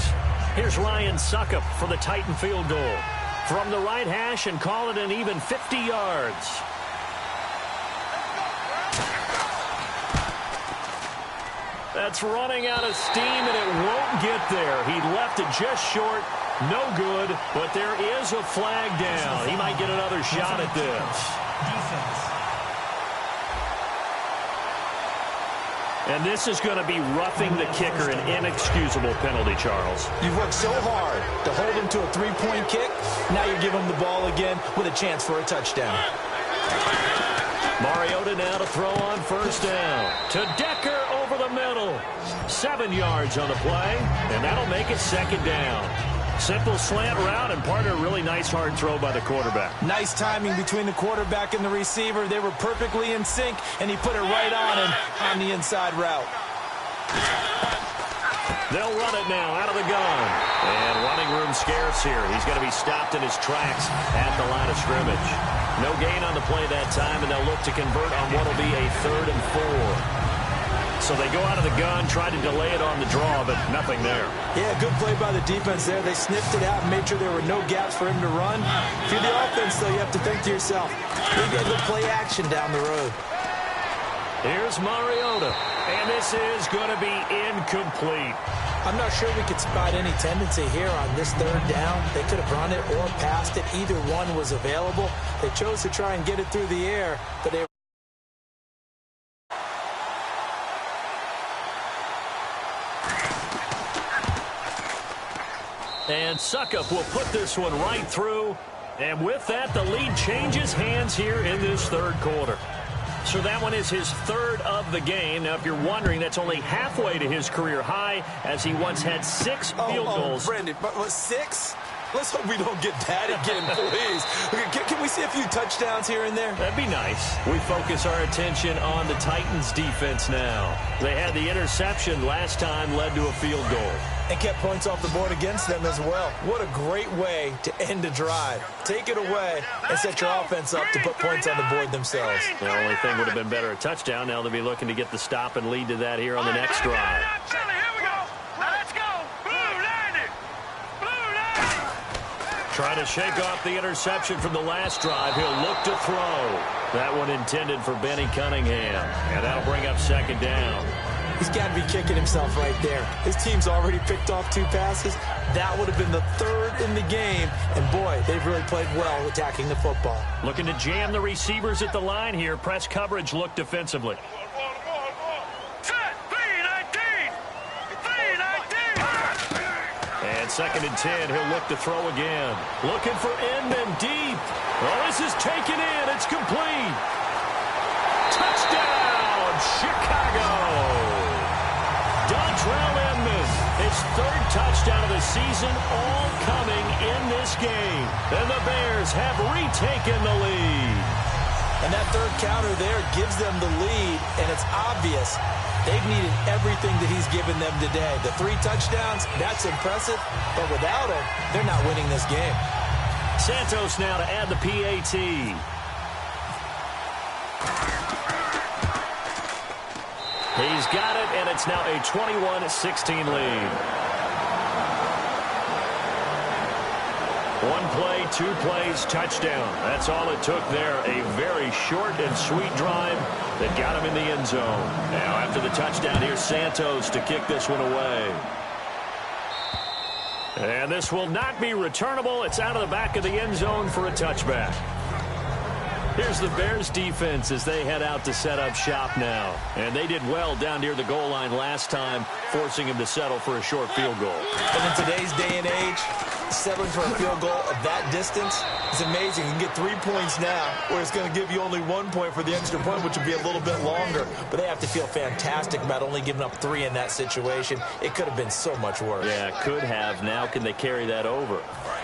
Here's Ryan Suckup for the Titan field goal. From the right hash and call it an even 50 yards. That's running out of steam, and it won't get there. He left it just short. No good, but there is a flag down. He might get another shot at this. Defense. And this is going to be roughing the kicker, an inexcusable penalty, Charles. You've worked so hard to hold him to a three-point kick. Now you give him the ball again with a chance for a touchdown. Mariota now to throw on first down. To Decker over the middle. 7 yards on the play, and that'll make it second down. Simple slant route, and part of a really nice hard throw by the quarterback. Nice timing between the quarterback and the receiver. They were perfectly in sync, and he put it right on him on the inside route. They'll run it now out of the gun. And running room scarce here. He's going to be stopped in his tracks at the line of scrimmage. No gain on the play that time, and they'll look to convert on what will be a 3rd and 4. So they go out of the gun, try to delay it on the draw, but nothing there. Yeah, good play by the defense there. They sniffed it out and made sure there were no gaps for him to run. If you're the offense, though, you have to think to yourself, we get the play action down the road. Here's Mariota, and this is going to be incomplete. I'm not sure we could spot any tendency here on this 3rd down. They could have run it or passed it. Either one was available. They chose to try and get it through the air, but they And Suckup will put this one right through. And with that, the lead changes hands here in this 3rd quarter. So that one is his 3rd of the game. Now, if you're wondering, that's only halfway to his career high, as he once had 6 field goals. Brendan, but 6? Let's hope we don't get that again, please. Can we see a few touchdowns here and there? That'd be nice. We focus our attention on the Titans' defense now. They had the interception last time, led to a field goal. And kept points off the board against them as well. What a great way to end a drive. Take it away and set your offense up to put points on the board themselves. The only thing would have been better a touchdown. Now they'll be looking to get the stop and lead to that here on the next drive. Trying to shake off the interception from the last drive. He'll look to throw. That one intended for Benny Cunningham. And that'll bring up second down. He's got to be kicking himself right there. His team's already picked off 2 passes. That would have been the 3rd in the game. And, boy, they've really played well attacking the football. Looking to jam the receivers at the line here. Press coverage look defensively. And 2nd and 10, he'll look to throw again. Looking for Inman deep. Oh, this is taken in. It's complete. Touchdown, Chicago. Dontrell Inman, his 3rd touchdown of the season, all coming in this game. And the Bears have retaken the lead. And that 3rd counter there gives them the lead, and it's obvious they've needed everything that he's given them today. The 3 touchdowns, that's impressive, but without him, they're not winning this game. Santos now to add the PAT. He's got it, and it's now a 21-16 lead. 1 play, 2 plays, touchdown. That's all it took there. A very short and sweet drive that got him in the end zone. Now, after the touchdown, here's Santos to kick this one away. And this will not be returnable. It's out of the back of the end zone for a touchback. Here's the Bears defense as they head out to set up shop now. And they did well down near the goal line last time, forcing him to settle for a short field goal. And in today's day and age, settling for a field goal of that distance is amazing. You can get 3 points now, where it's going to give you only 1 point for the extra point, which will be a little bit longer. But they have to feel fantastic about only giving up 3 in that situation. It could have been so much worse. Yeah, could have. Now can they carry that over?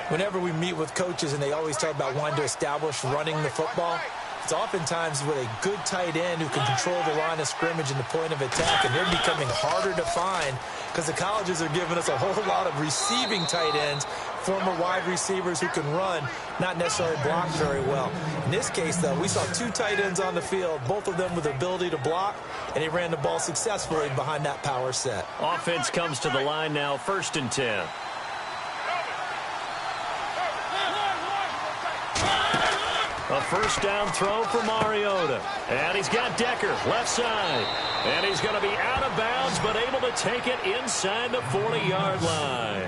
Whenever we meet with coaches and they always talk about wanting to establish running the football, it's oftentimes with a good tight end who can control the line of scrimmage and the point of attack, and they're becoming harder to find because the colleges are giving us a whole lot of receiving tight ends, former wide receivers who can run, not necessarily block very well. In this case, though, we saw 2 tight ends on the field, both of them with the ability to block, and he ran the ball successfully behind that power set. Offense comes to the line now, 1st and 10. A first down throw for Mariota. And he's got Decker left side. And he's going to be out of bounds, but able to take it inside the 40-yard line.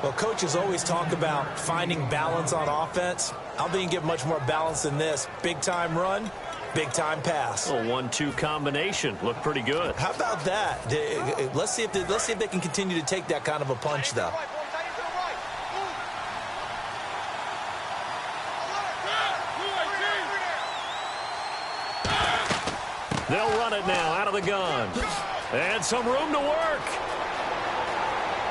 Well, coaches always talk about finding balance on offense. I don't think you can get much more balance than this. Big-time run, big-time pass. A 1-2 combination. Looked pretty good. How about that? Let's see if they can continue to take that kind of a punch, though. They'll run it now out of the gun. And some room to work.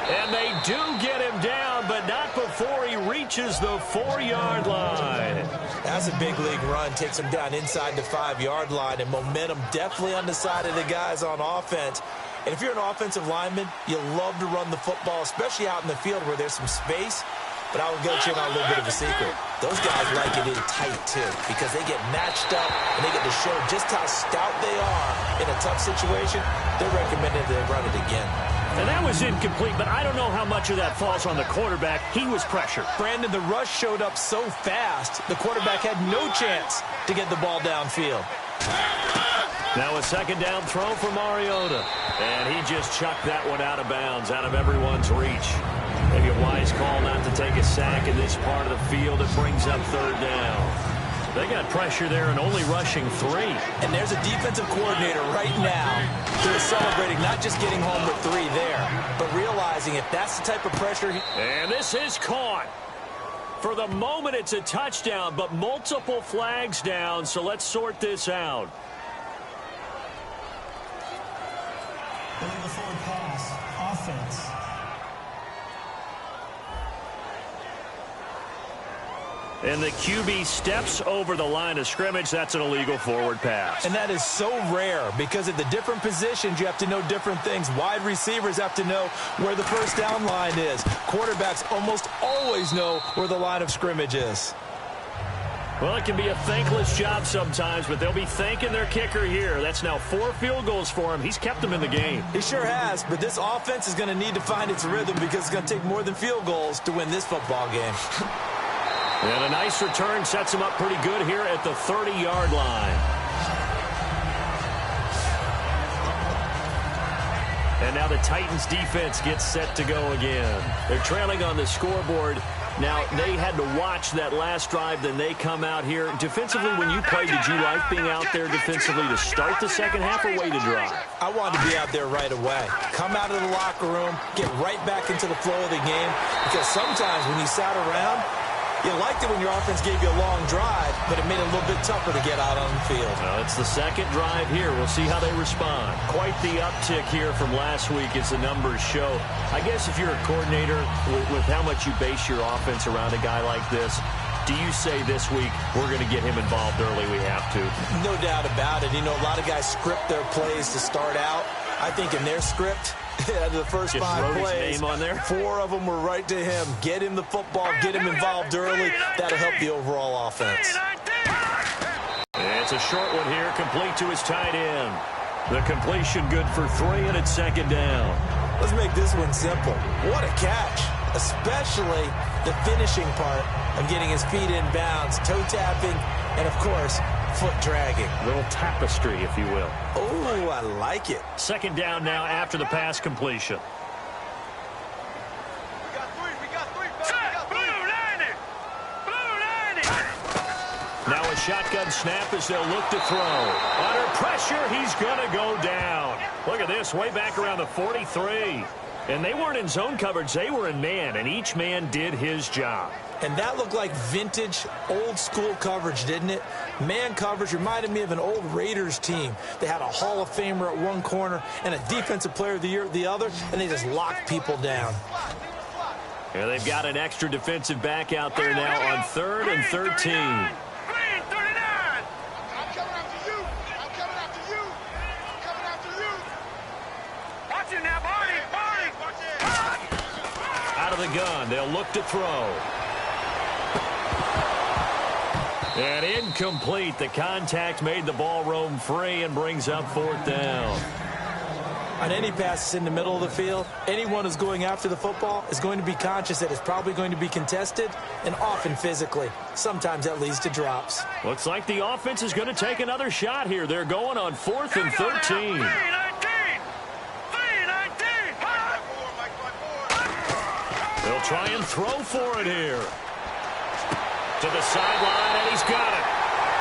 And they do get him down, but not before he reaches the 4-yard line. That's a big league run. Takes him down inside the 5-yard line, and momentum definitely on the side of the guys on offense. And if you're an offensive lineman, you love to run the football, especially out in the field where there's some space. But I will get you in on a little bit of a secret. Those guys like it in tight, too, because they get matched up and they get to show just how stout they are in a tough situation. They're recommended they run it again. And that was incomplete, but I don't know how much of that falls on the quarterback. He was pressured. Brandon, the rush showed up so fast, the quarterback had no chance to get the ball downfield. Now a second down throw for Mariota. And he just chucked that one out of bounds, out of everyone's reach. Maybe a wise call not to take a sack in this part of the field. It brings up third down. They got pressure there and only rushing 3. And there's a defensive coordinator right now who is celebrating not just getting home with 3 there, but realizing if that's the type of pressure. And this is caught. For the moment, it's a touchdown, but multiple flags down, so let's sort this out. Illegal forward pass, offense. And the QB steps over the line of scrimmage. That's an illegal forward pass. And that is so rare because at the different positions, you have to know different things. Wide receivers have to know where the first down line is. Quarterbacks almost always know where the line of scrimmage is. Well, it can be a thankless job sometimes, but they'll be thanking their kicker here. That's now 4 field goals for him. He's kept them in the game. He sure has, but this offense is going to need to find its rhythm because it's going to take more than field goals to win this football game. And a nice return sets him up pretty good here at the 30-yard line. And now the Titans defense gets set to go again. They're trailing on the scoreboard. Now, they had to watch that last drive, then they come out here. Defensively, when you played, did you like being out there defensively to start the second half or wait to drive? I wanted to be out there right away. Come out of the locker room, get right back into the flow of the game, because sometimes when you sat around, you liked it when your offense gave you a long drive, but it made it a little bit tougher to get out on the field. Well, it's the second drive here. We'll see how they respond. Quite the uptick here from last week as the numbers show. I guess if you're a coordinator, with how much you base your offense around a guy like this, do you say this week, we're going to get him involved early, we have to? No doubt about it. You know, a lot of guys script their plays to start out. I think in their script, out of the first just 5 wrote plays, his name on there. 4 of them were right to him. Get him the football, get him involved early. That'll help the overall offense. It's a short one here, complete to his tight end. The completion good for 3, and it's second down. Let's make this one simple. What a catch, especially the finishing part of getting his feet in bounds, toe tapping, and, of course, foot dragging. A little tapestry, if you will. Oh, I like it. Second down now after the pass completion. Now a shotgun snap as they'll look to throw. Under pressure, he's going to go down. Look at this, way back around the 43. And they weren't in zone coverage, they were in man, and each man did his job. And that looked like vintage, old-school coverage, didn't it? Man coverage reminded me of an old Raiders team. They had a Hall of Famer at one corner and a Defensive Player of the Year at the other, and they just locked people down. Yeah, they've got an extra defensive back out there now on 3rd and 13. Out of the gun, they'll look to throw. And incomplete. The contact made the ball roam free and brings up 4th down. On any passes in the middle of the field, anyone who's going after the football is going to be conscious that it's probably going to be contested and often physically. Sometimes that leads to drops. Looks like the offense is going to take another shot here. They're going on 4th and 13. They'll try and throw for it here. To the sideline, and he's got it.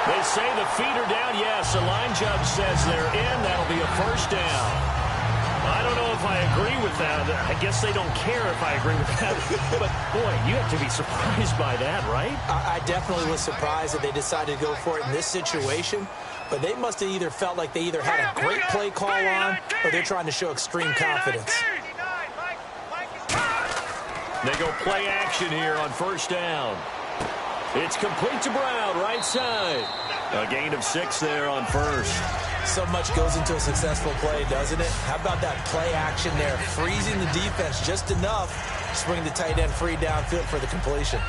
They say the feet are down. Yes, the line judge says they're in. That'll be a first down. I don't know if I agree with that. I guess they don't care if I agree with that. But, boy, you have to be surprised by that, right? I definitely was surprised that they decided to go for it in this situation. But they must have either felt like they either had a great play call on or they're trying to show extreme confidence. They go play action here on first down. It's complete to Brown, right side. A gain of 6 there on first. So much goes into a successful play, doesn't it? How about that play action there? Freezing the defense just enough to bring the tight end free downfield for the completion.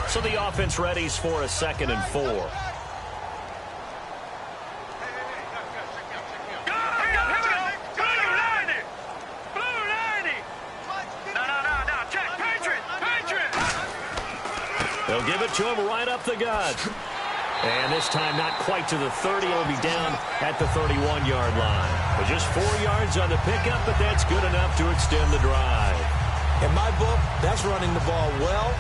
So the offense readies for a 2nd and 4. They'll give it to him right up the gut. And this time not quite to the 30. It'll be down at the 31-yard line. But just 4 yards on the pickup, but that's good enough to extend the drive. In my book, that's running the ball well,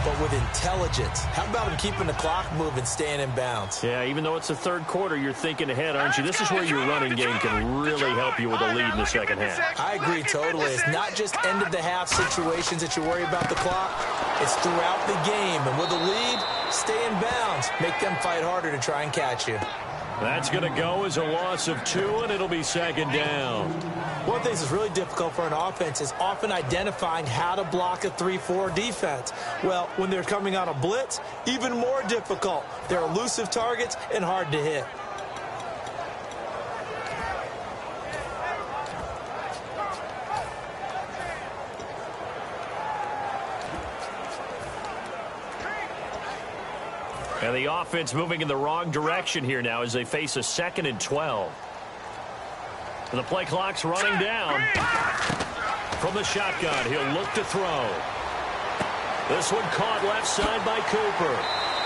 but with intelligence. How about him keeping the clock moving, staying in bounds? Yeah, even though it's the third quarter, you're thinking ahead, aren't you? This is where your running game can really help you with a lead in the second half. I agree totally. It's not just end-of-the-half situations that you worry about the clock. It's throughout the game. And with a lead, stay in bounds. Make them fight harder to try and catch you. That's going to go as a loss of 2, and it'll be 2nd down. One of the things that's really difficult for an offense is often identifying how to block a 3-4 defense. Well, when they're coming on a blitz, even more difficult. They're elusive targets and hard to hit. And the offense moving in the wrong direction here now as they face a 2nd and 12. The play clock's running down. From the shotgun, he'll look to throw. This one caught left side by Cooper.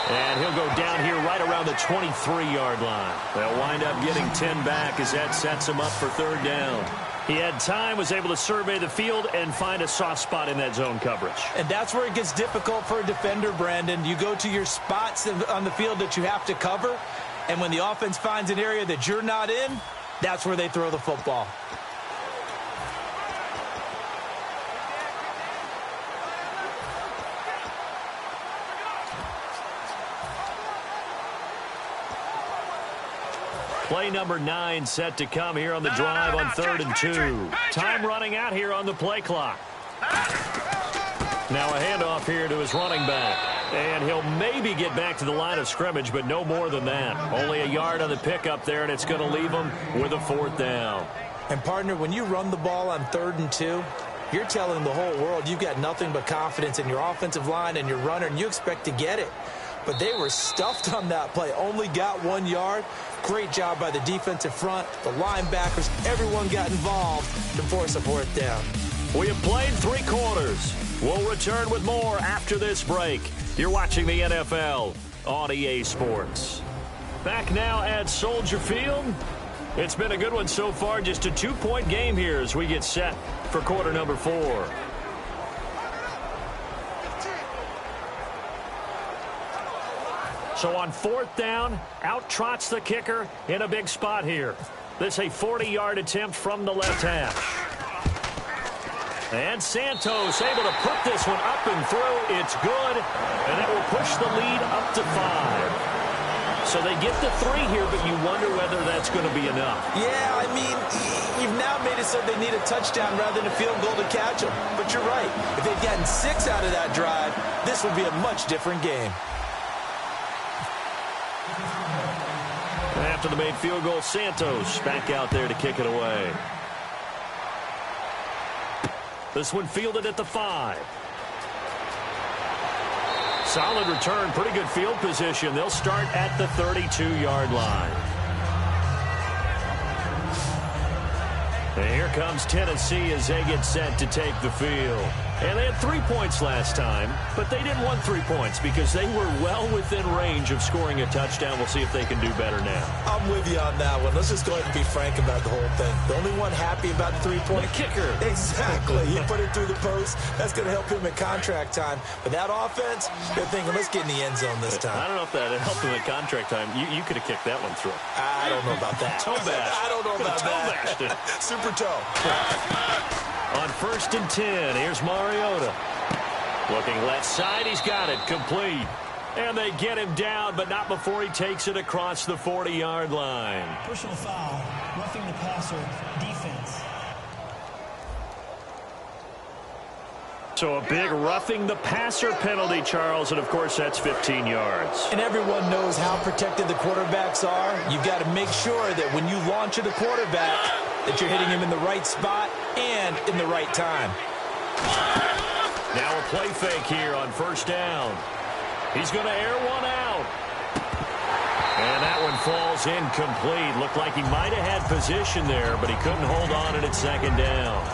And he'll go down here right around the 23-yard line. They'll wind up getting 10 back as that sets him up for 3rd down. He had time, was able to survey the field and find a soft spot in that zone coverage. And that's where it gets difficult for a defender, Brandon. You go to your spots on the field that you have to cover, and when the offense finds an area that you're not in, that's where they throw the football. Play number 9 set to come here on the drive on 3rd and 2. Time running out here on the play clock. Now a handoff here to his running back. And he'll maybe get back to the line of scrimmage, but no more than that. Only a yard on the pickup there, and it's going to leave him with a 4th down. And, partner, when you run the ball on 3rd and 2, you're telling the whole world you've got nothing but confidence in your offensive line and your runner, and you expect to get it. But they were stuffed on that play, only got 1 yard. Great job by the defensive front, the linebackers, everyone got involved to force a 4th down. We have played 3 quarters. We'll return with more after this break. You're watching the NFL on EA Sports. Back now at Soldier Field. It's been a good one so far, just a 2-point game here as we get set for quarter number 4. So on 4th down, out trots the kicker in a big spot here. This a 40-yard attempt from the left hash. And Santos able to put this one up and through. It's good, and that will push the lead up to 5. So they get the 3 here, but you wonder whether that's going to be enough. Yeah, I mean, you've now made it so they need a touchdown rather than a field goal to catch them. But you're right. If they'd gotten 6 out of that drive, this would be a much different game. After the made field goal, Santos back out there to kick it away. This one fielded at the 5. Solid return, pretty good field position. They'll start at the 32-yard line. And here comes Tennessee as they get set to take the field. And they had 3 points last time, but they didn't want 3 points because they were well within range of scoring a touchdown. We'll see if they can do better now. I'm with you on that one. Let's just go ahead and be frank about the whole thing. The only one happy about the 3-point kicker. Exactly. He put it through the post. That's going to help him at contract time. But that offense, they're thinking, let's get in the end zone this time. I don't know if that helped him at contract time. You could have kicked that one through. I don't know about that. Toe bash. I don't know about that. Super toe. On 1st and 10, here's Mariota. Looking left side, he's got it, complete. And they get him down, but not before he takes it across the 40-yard line. Personal foul, roughing the passer, defense. So a big roughing the passer penalty, Charles, and of course that's 15 yards. And everyone knows how protected the quarterbacks are. You've got to make sure that when you launch at a quarterback, that you're hitting him in the right spot and in the right time. Now a play fake here on 1st down. He's going to air one out. And that one falls incomplete. Looked like he might have had position there, but he couldn't hold on at 2nd down.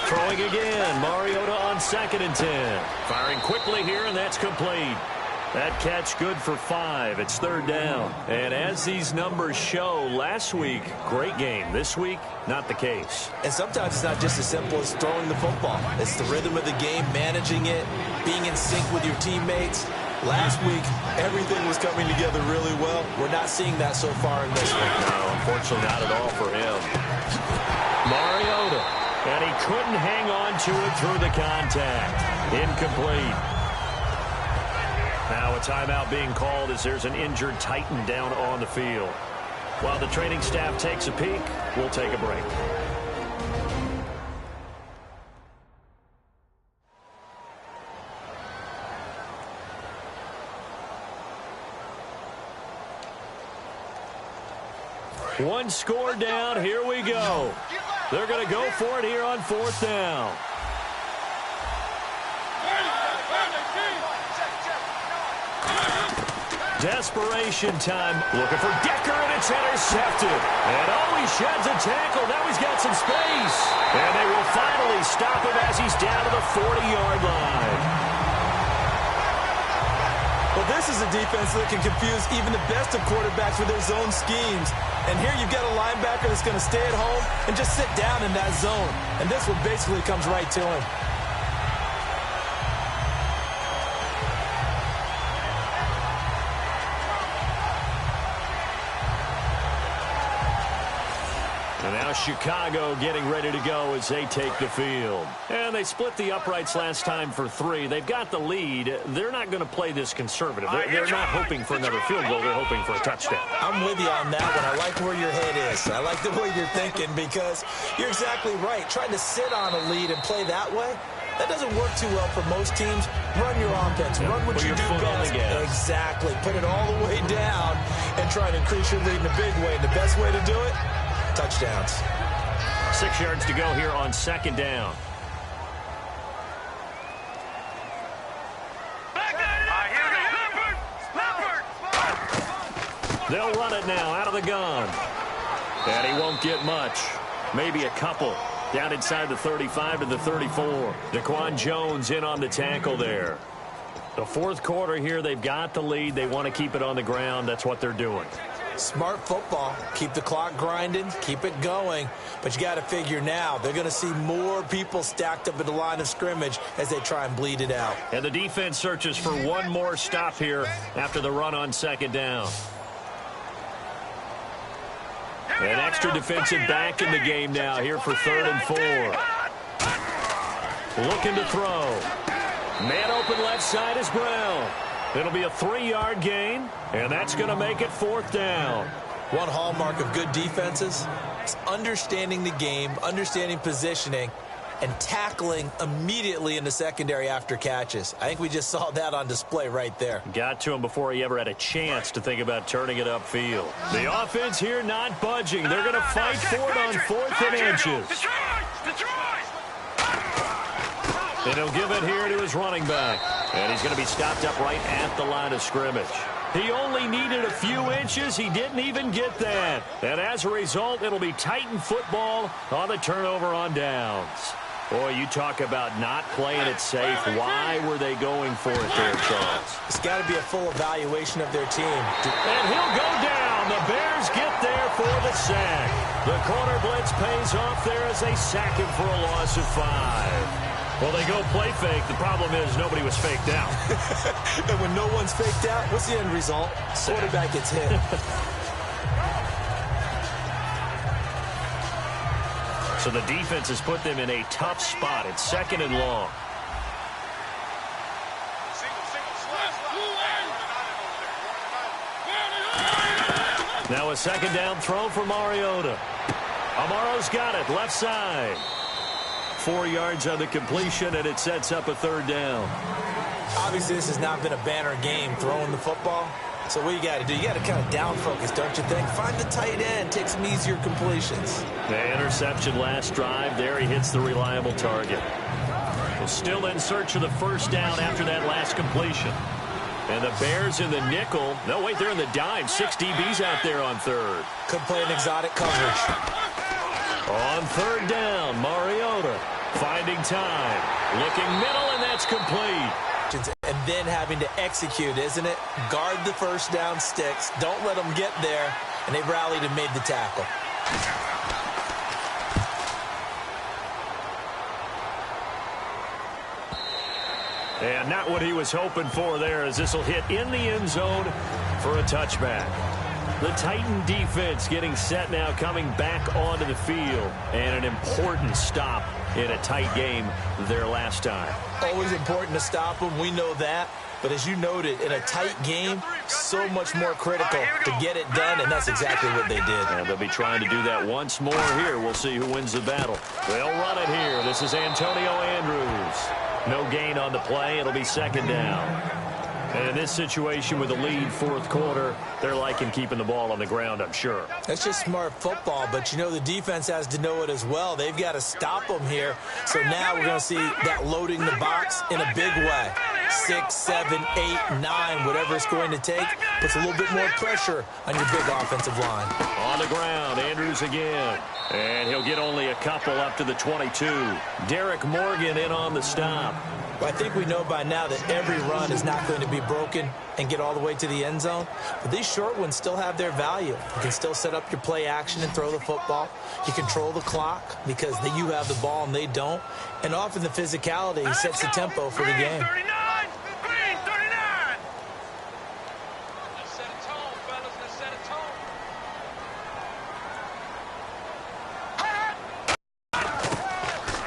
Throwing again, Mariota on 2nd and 10. Firing quickly here, and that's complete. That catch good for 5. It's 3rd down. And as these numbers show, last week, great game. This week, not the case. And sometimes it's not just as simple as throwing the football. It's the rhythm of the game, managing it, being in sync with your teammates. Last week, everything was coming together really well. We're not seeing that so far in this week. No, unfortunately not at all for him. Mariota. And he couldn't hang on to it through the contact. Incomplete. Now a timeout being called as there's an injured Titan down on the field. While the training staff takes a peek, we'll take a break. One score down. Here we go. They're going to go for it here on 4th down. Desperation time. Looking for Decker, and it's intercepted. And he sheds a tackle. Now he's got some space. And they will finally stop him as he's down to the 40-yard line. Well, this is a defense that can confuse even the best of quarterbacks with their zone schemes. And here you've got a linebacker that's going to stay at home and just sit down in that zone. And this one basically comes right to him. And now Chicago getting ready to go as they take the field. And they split the uprights last time for 3. They've got the lead. They're not going to play this conservative. They're not hoping for another field goal. They're hoping for a touchdown. I'm with you on that one. I like where your head is. I like the way you're thinking because you're exactly right. Trying to sit on a lead and play that way, that doesn't work too well for most teams. Run your offense. Run what you do best. Exactly. Put it all the way down and try to increase your lead in a big way. And the best way to do it, touchdowns. 6 yards to go here on 2nd down. They'll run it now out of the gun. And he won't get much. Maybe a couple. Down inside the 35 to the 34. Daquan Jones in on the tackle there. The 4th quarter here, they've got the lead. They want to keep it on the ground. That's what they're doing. Smart football. Keep the clock grinding. Keep it going. But you got to figure now, they're going to see more people stacked up at the line of scrimmage as they try and bleed it out. And the defense searches for one more stop here after the run on 2nd down. An extra defensive back in the game now here for 3rd and 4. Looking to throw. Man open left side is Brown. It'll be a 3-yard gain, and that's going to make it 4th down. One hallmark of good defenses is understanding the game, understanding positioning, and tackling immediately in the secondary after catches. I think we just saw that on display right there. Got to him before he ever had a chance to think about turning it upfield. The offense here not budging. They're going to fight for it on 4th and inches. And he'll give it here to his running back. And he's going to be stopped up right at the line of scrimmage. He only needed a few inches. He didn't even get that. And as a result, it'll be Titan football on the turnover on downs. Boy, you talk about not playing it safe. Why were they going for it there, Charles? It's got to be a full evaluation of their team. And he'll go down. The Bears get there for the sack. The corner blitz pays off there as they sack him for a loss of 5. Well, they go play fake. The problem is nobody was faked out. And when no one's faked out, what's the end result? Quarterback gets hit. So the defense has put them in a tough spot. It's 2nd and long. Now a 2nd down throw for Mariota. Amaro's got it, left side. 4 yards on the completion, and it sets up a 3rd down. Obviously, this has not been a banner game throwing the football. So what you got to do, you got to kind of down focus, don't you think? Find the tight end, take some easier completions. The interception last drive. There he hits the reliable target. Well, still in search of the 1st down after that last completion. And the Bears in the nickel. No, wait, they're in the dime. 6 DBs out there on 3rd. Could play an exotic coverage. On 3rd down, Mariota finding time. Looking middle, and that's complete. And then having to execute, isn't it? Guard the 1st down sticks. Don't let them get there. And they rallied and made the tackle. And not what he was hoping for there, as this will hit in the end zone for a touchback. The Titan defense getting set now, coming back onto the field. And an important stop in a tight game their last time. Always important to stop them. We know that. But as you noted, in a tight game, so much more critical to get it done, and that's exactly what they did. And they'll be trying to do that once more here. We'll see who wins the battle. They'll run it here. This is Antonio Andrews. No gain on the play. It'll be 2nd down. And in this situation with the lead 4th quarter, they're liking keeping the ball on the ground, I'm sure. That's just smart football, but you know the defense has to know it as well. They've got to stop them here. So now we're going to see that loading the box in a big way. 6, 7, 8, 9, whatever it's going to take, puts a little bit more pressure on your big offensive line. On the ground, Andrews again. And he'll get only a couple up to the 22. Derek Morgan in on the stop. Well, I think we know by now that every run is not going to be broken and get all the way to the end zone. But these short ones still have their value. You can still set up your play action and throw the football. You control the clock because you have the ball and they don't. And often the physicality sets the tempo for the game.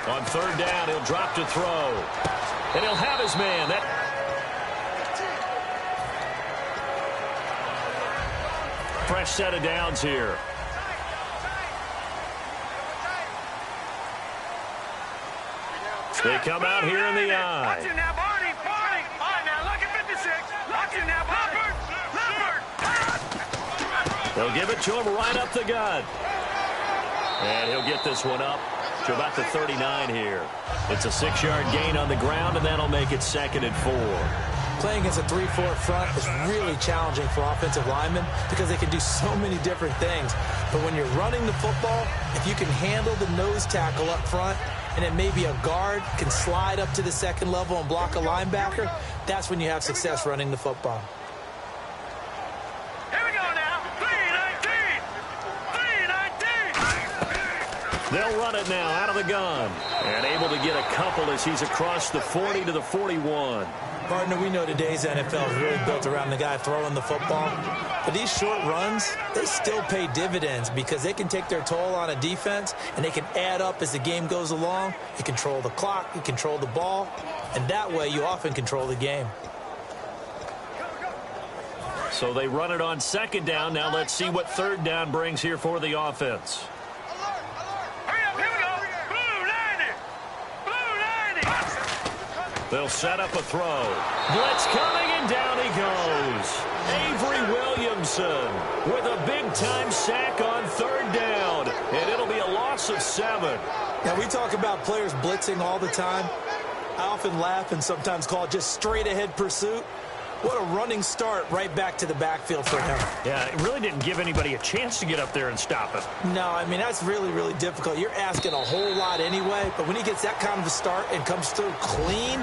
On 3rd down, he'll drop to throw. And he'll have his man. Fresh set of downs here. They come out here in the eye. Watch it now, Barney. All right, now look at 56. Watch it now, Leopard. They'll give it to him right up the gut. And he'll get this one up to about the 39 here. It's a 6-yard gain on the ground, and that'll make it 2nd and 4. Playing against a 3-4 front is really challenging for offensive linemen because they can do so many different things. But when you're running the football, if you can handle the nose tackle up front, and then maybe a guard can slide up to the 2nd level and block a linebacker, that's when you have success running the football. Here we go now. 3-19. They'll run it now out of the gun. And able to get a couple as he's across the 40 to the 41. Partner, we know today's NFL is really built around the guy throwing the football. But these short runs, they still pay dividends because they can take their toll on a defense and they can add up as the game goes along. You control the clock, you control the ball, and that way you often control the game. So they run it on 2nd down. Now let's see what 3rd down brings here for the offense. They'll set up a throw. Blitz coming, and down he goes. Avery Williamson with a big-time sack on 3rd down. And it'll be a loss of 7. Now, we talk about players blitzing all the time. I often laugh and sometimes call it just straight-ahead pursuit. What a running start right back to the backfield for him. Yeah, it really didn't give anybody a chance to get up there and stop him. No, I mean, that's really, really difficult. You're asking a whole lot anyway, but when he gets that kind of a start and comes through clean,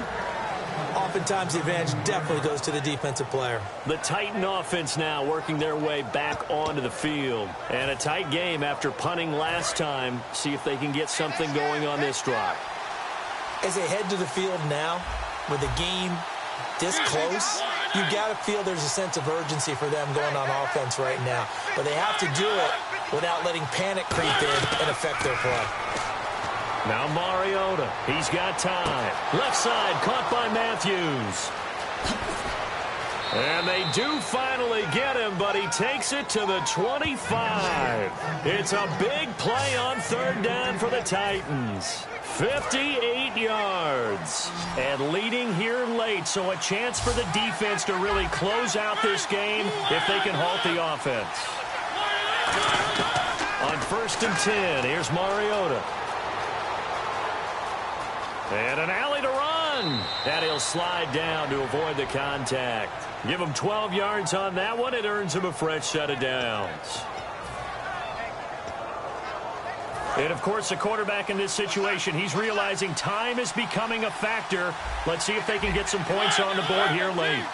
oftentimes the advantage definitely goes to the defensive player. The Titan offense now working their way back onto the field. And a tight game after punting last time. See if they can get something going on this drive. As they head to the field now, with the game this close, you got to feel there's a sense of urgency for them going on offense right now. But they have to do it without letting panic creep in and affect their play. Now Mariota, he's got time. Left side, caught by Matthews. And they do finally get him, but he takes it to the 25. It's a big play on third down for the Titans. 58 yards. And leading here late, so a chance for the defense to really close out this game if they can halt the offense. On 1st and 10, here's Mariota. And an alley to run. And he'll slide down to avoid the contact. Give him 12 yards on that one. It earns him a fresh set of downs. And, of course, the quarterback in this situation, he's realizing time is becoming a factor. Let's see if they can get some points on the board here late.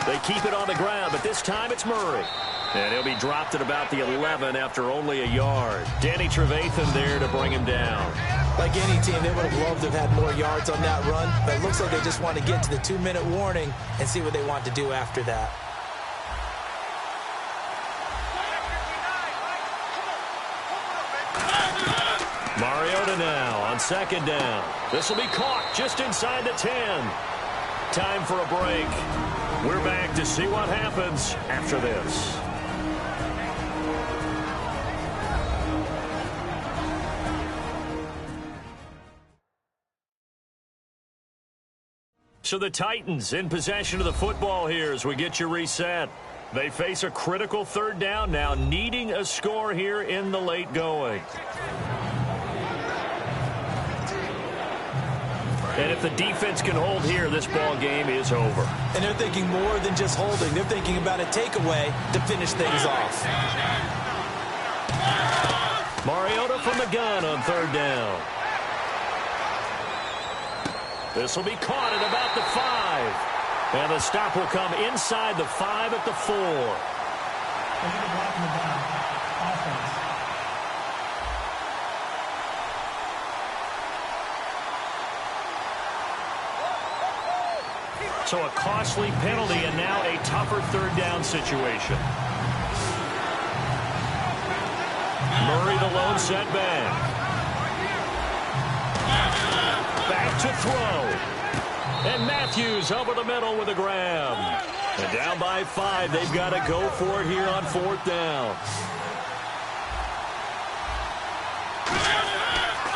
They keep it on the ground, but this time it's Murray. And he'll be dropped at about the 11 after only a yard. Danny Trevathan there to bring him down. Like any team, they would have loved to have had more yards on that run, but it looks like they just want to get to the 2-minute warning and see what they want to do after that. Mariota now on 2nd down. This will be caught just inside the 10. Time for a break. We're back to see what happens after this. So the Titans in possession of the football here as we get you reset. They face a critical 3rd down now, needing a score here in the late going. And if the defense can hold here, this ball game is over. And they're thinking more than just holding. They're thinking about a takeaway to finish things off. Mariota from the gun on 3rd down. This will be caught at about the 5. And the stop will come inside the 5 at the 4. They're going to block in the down. Offense. So a costly penalty and now a tougher 3rd down situation. Murray the lone setback. Back to throw. And Matthews over the middle with a grab. And down by 5. They've got to go for it here on 4th down.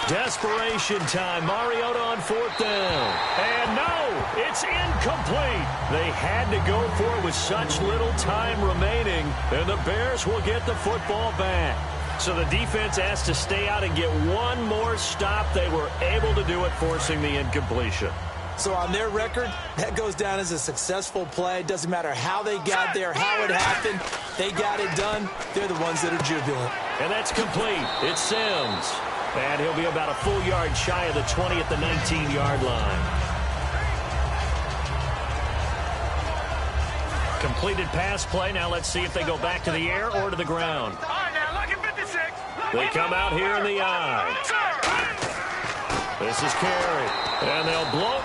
Desperation time. Mariota on 4th down. And no, it's incomplete. They had to go for it with such little time remaining. And the Bears will get the football back. So the defense has to stay out and get one more stop. They were able to do it, forcing the incompletion. So on their record, that goes down as a successful play. Doesn't matter how they got there, how it happened. They got it done. They're the ones that are jubilant. And that's complete. It's Sims. And he'll be about a full yard shy of the 20 at the 19-yard line. Completed pass play. Now let's see if they go back to the air or to the ground. All right, now, look at 56. They come out here in the eye. This is Carey. And they'll blow.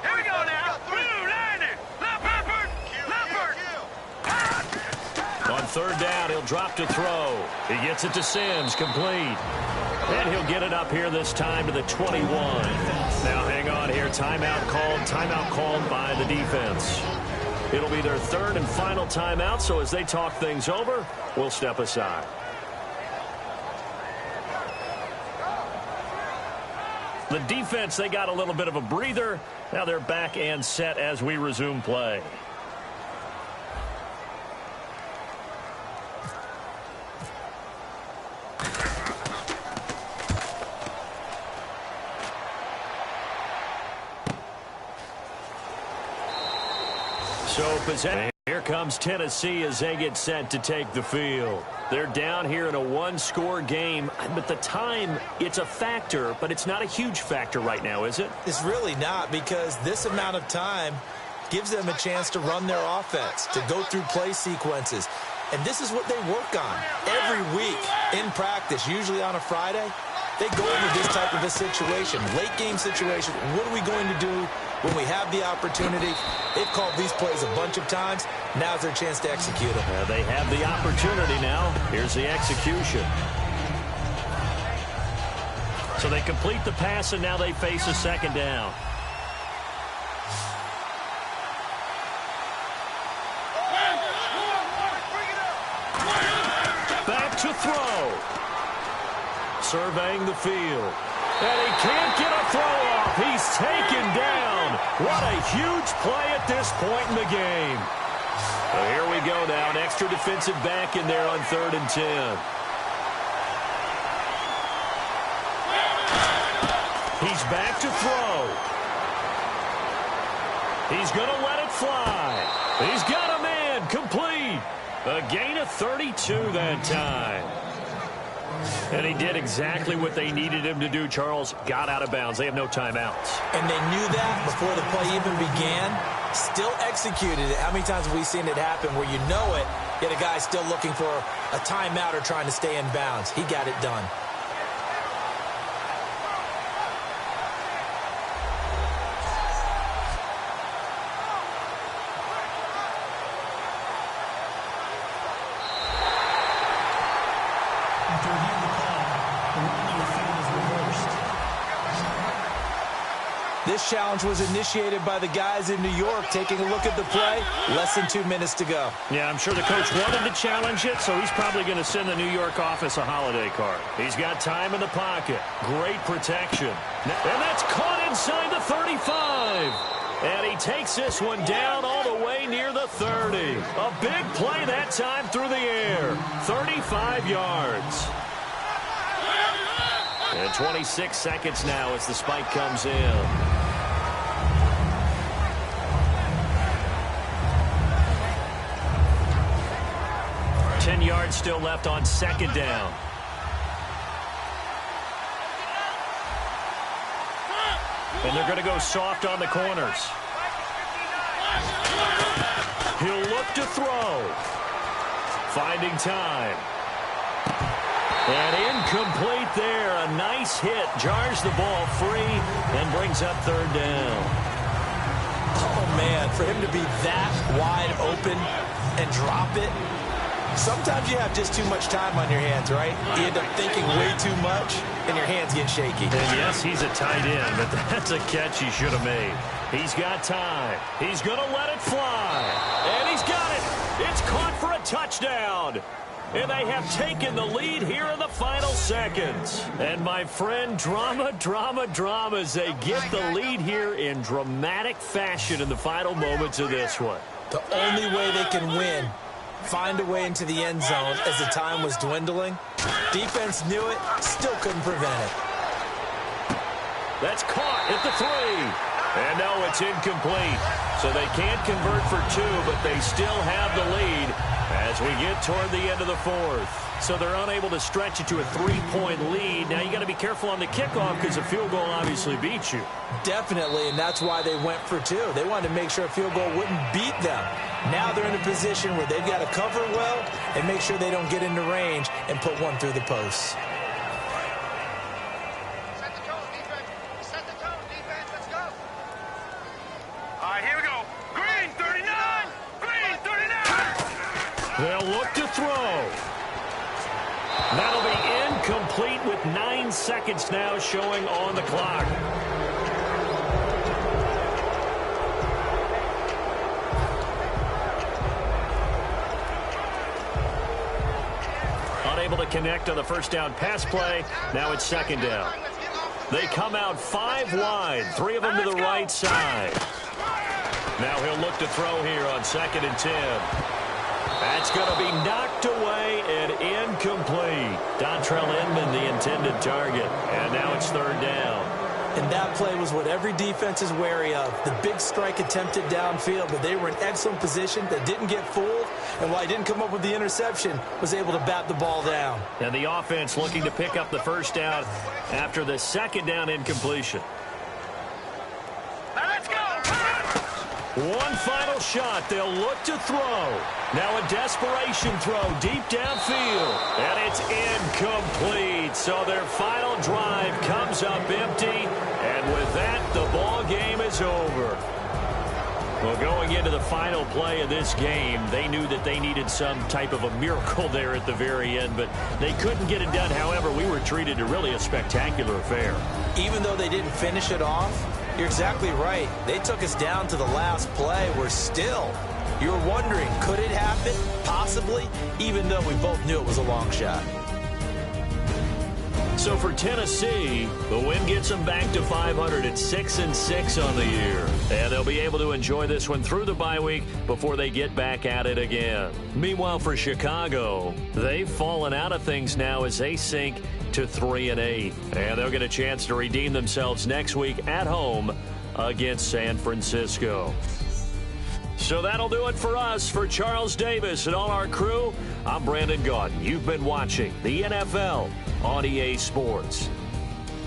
Here we go now. Blue, Landon. Leopard. drop to throw. He gets it to Sims, complete. And he'll get it up here this time to the 21. Now hang on here. Timeout called by the defense. It'll be their third and final timeout, so as they talk things over, we'll step aside. The defense, they got a little bit of a breather. Now they're back and set as we resume play. So possession. Here comes Tennessee as they get set to take the field. They're down here in a one-score game, but the time, it's a factor, but it's not a huge factor right now, is it? It's really not, because this amount of time gives them a chance to run their offense, to go through play sequences. And this is what they work on every week in practice, usually on a Friday. They go over this type of a situation, late game situation. What are we going to do when we have the opportunity? They've called these plays a bunch of times. Now's their chance to execute them. They have the opportunity now. Here's the execution. So they complete the pass, and now they face a second down. Back to throw. Surveying the field. And he can't get a throw off. He's taken down. What a huge play at this point in the game. So here we go now. An extra defensive back in there on 3rd and 10. He's back to throw. He's going to let it fly. He's got a man. Complete. A gain of 32 that time. And he did exactly what they needed him to do, Charles. Got out of bounds. They have no timeouts. And they knew that before the play even began. Still executed it. How many times have we seen it happen where you know it, yet a guy's still looking for a timeout or trying to stay in bounds? He got it done. This challenge was initiated by the guys in New York. Taking a look at the play, less than 2 minutes to go. Yeah, I'm sure the coach wanted to challenge it, so he's probably going to send the New York office a holiday card. He's got time in the pocket. Great protection. And that's caught inside the 35. And he takes this one down all the way near the 30. A big play that time through the air. 35 yards. And 26 seconds now as the spike comes in. 10 yards still left on 2nd down. And they're going to go soft on the corners. He'll look to throw. Finding time. And incomplete there. A nice hit. Jars the ball free and brings up 3rd down. Oh, man, for him to be that wide open and drop it. Sometimes you have just too much time on your hands, right? You end up thinking way too much, and your hands get shaky. And yes, he's a tight end, but that's a catch he should have made. He's got time. He's going to let it fly. And he's got it. It's caught for a touchdown. And they have taken the lead here in the final seconds. And my friend, drama as they get the lead here in dramatic fashion in the final moments of this one. The only way they can win, find a way into the end zone as the time was dwindling. Defense knew it, still couldn't prevent it. That's caught at the 3. And no, it's incomplete. So they can't convert for 2, but they still have the lead as we get toward the end of the 4th. So they're unable to stretch it to a 3-point lead. Now you got to be careful on the kickoff because a field goal obviously beats you. Definitely, and that's why they went for 2. They wanted to make sure a field goal wouldn't beat them. Now they're in a position where they've got to cover well and make sure they don't get into range and put one through the posts. Set the tone, defense. Set the tone, defense. Let's go. All right, here we go. Green 39. Green 39. They'll look to throw. That'll be incomplete with 9 seconds now showing on the clock. Unable to connect on the first down pass play. Now it's second down. They come out 5 wide, 3 of them to the right side. Now he'll look to throw here on 2nd and 10. That's going to be knocked away and incomplete. Dontrell Inman, the intended target. And now it's 3rd down. And that play was what every defense is wary of. The big strike attempted downfield, but they were in excellent position. They didn't get fooled. And while he didn't come up with the interception, was able to bat the ball down. And the offense looking to pick up the first down after the 2nd down incompletion. Let's go. One final shot. They'll look to throw. Now a desperation throw deep downfield. And it's incomplete. So their final drive comes up empty. And with that, the ball game is over. Well, going into the final play of this game, they knew that they needed some type of a miracle there at the very end, but they couldn't get it done. However, we were treated to really a spectacular affair. Even though they didn't finish it off, you're exactly right. They took us down to the last play. We're still, you were wondering, could it happen? Possibly, even though we both knew it was a long shot. So for Tennessee, the win gets them back to 500 at 6-6 on the year. And they'll be able to enjoy this one through the bye week before they get back at it again. Meanwhile, for Chicago, they've fallen out of things now as they sink to 3-8. And they'll get a chance to redeem themselves next week at home against San Francisco. So that'll do it for us. For Charles Davis and all our crew, I'm Brandon Gaudin. You've been watching the NFL on EA Sports.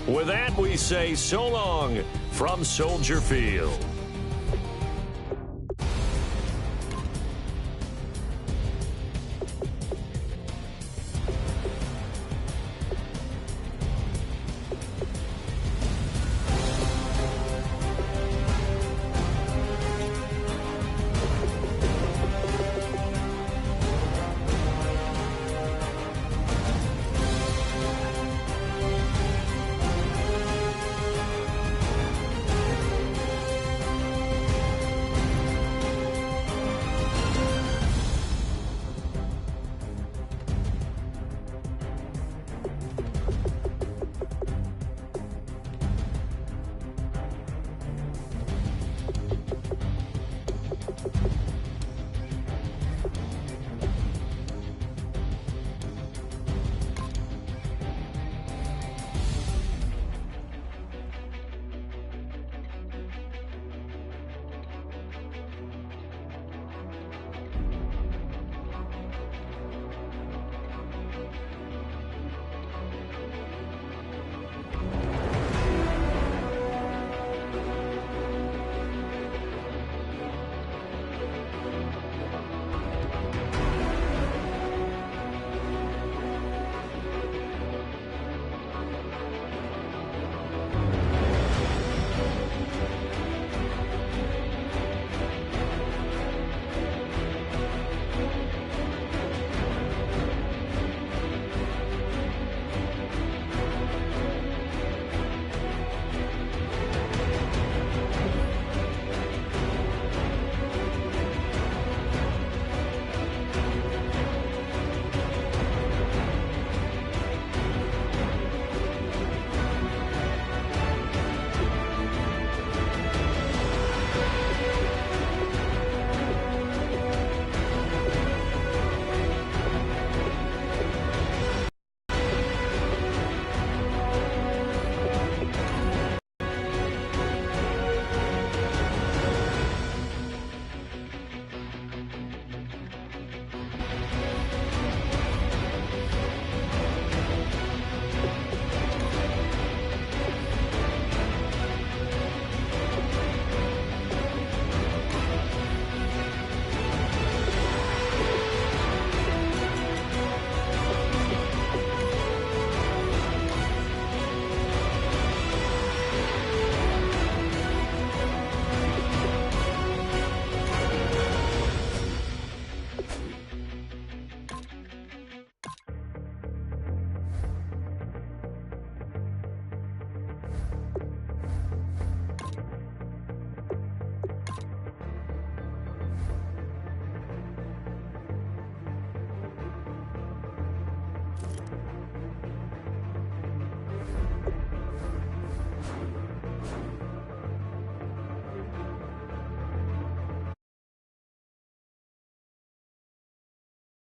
With that, we say so long from Soldier Field.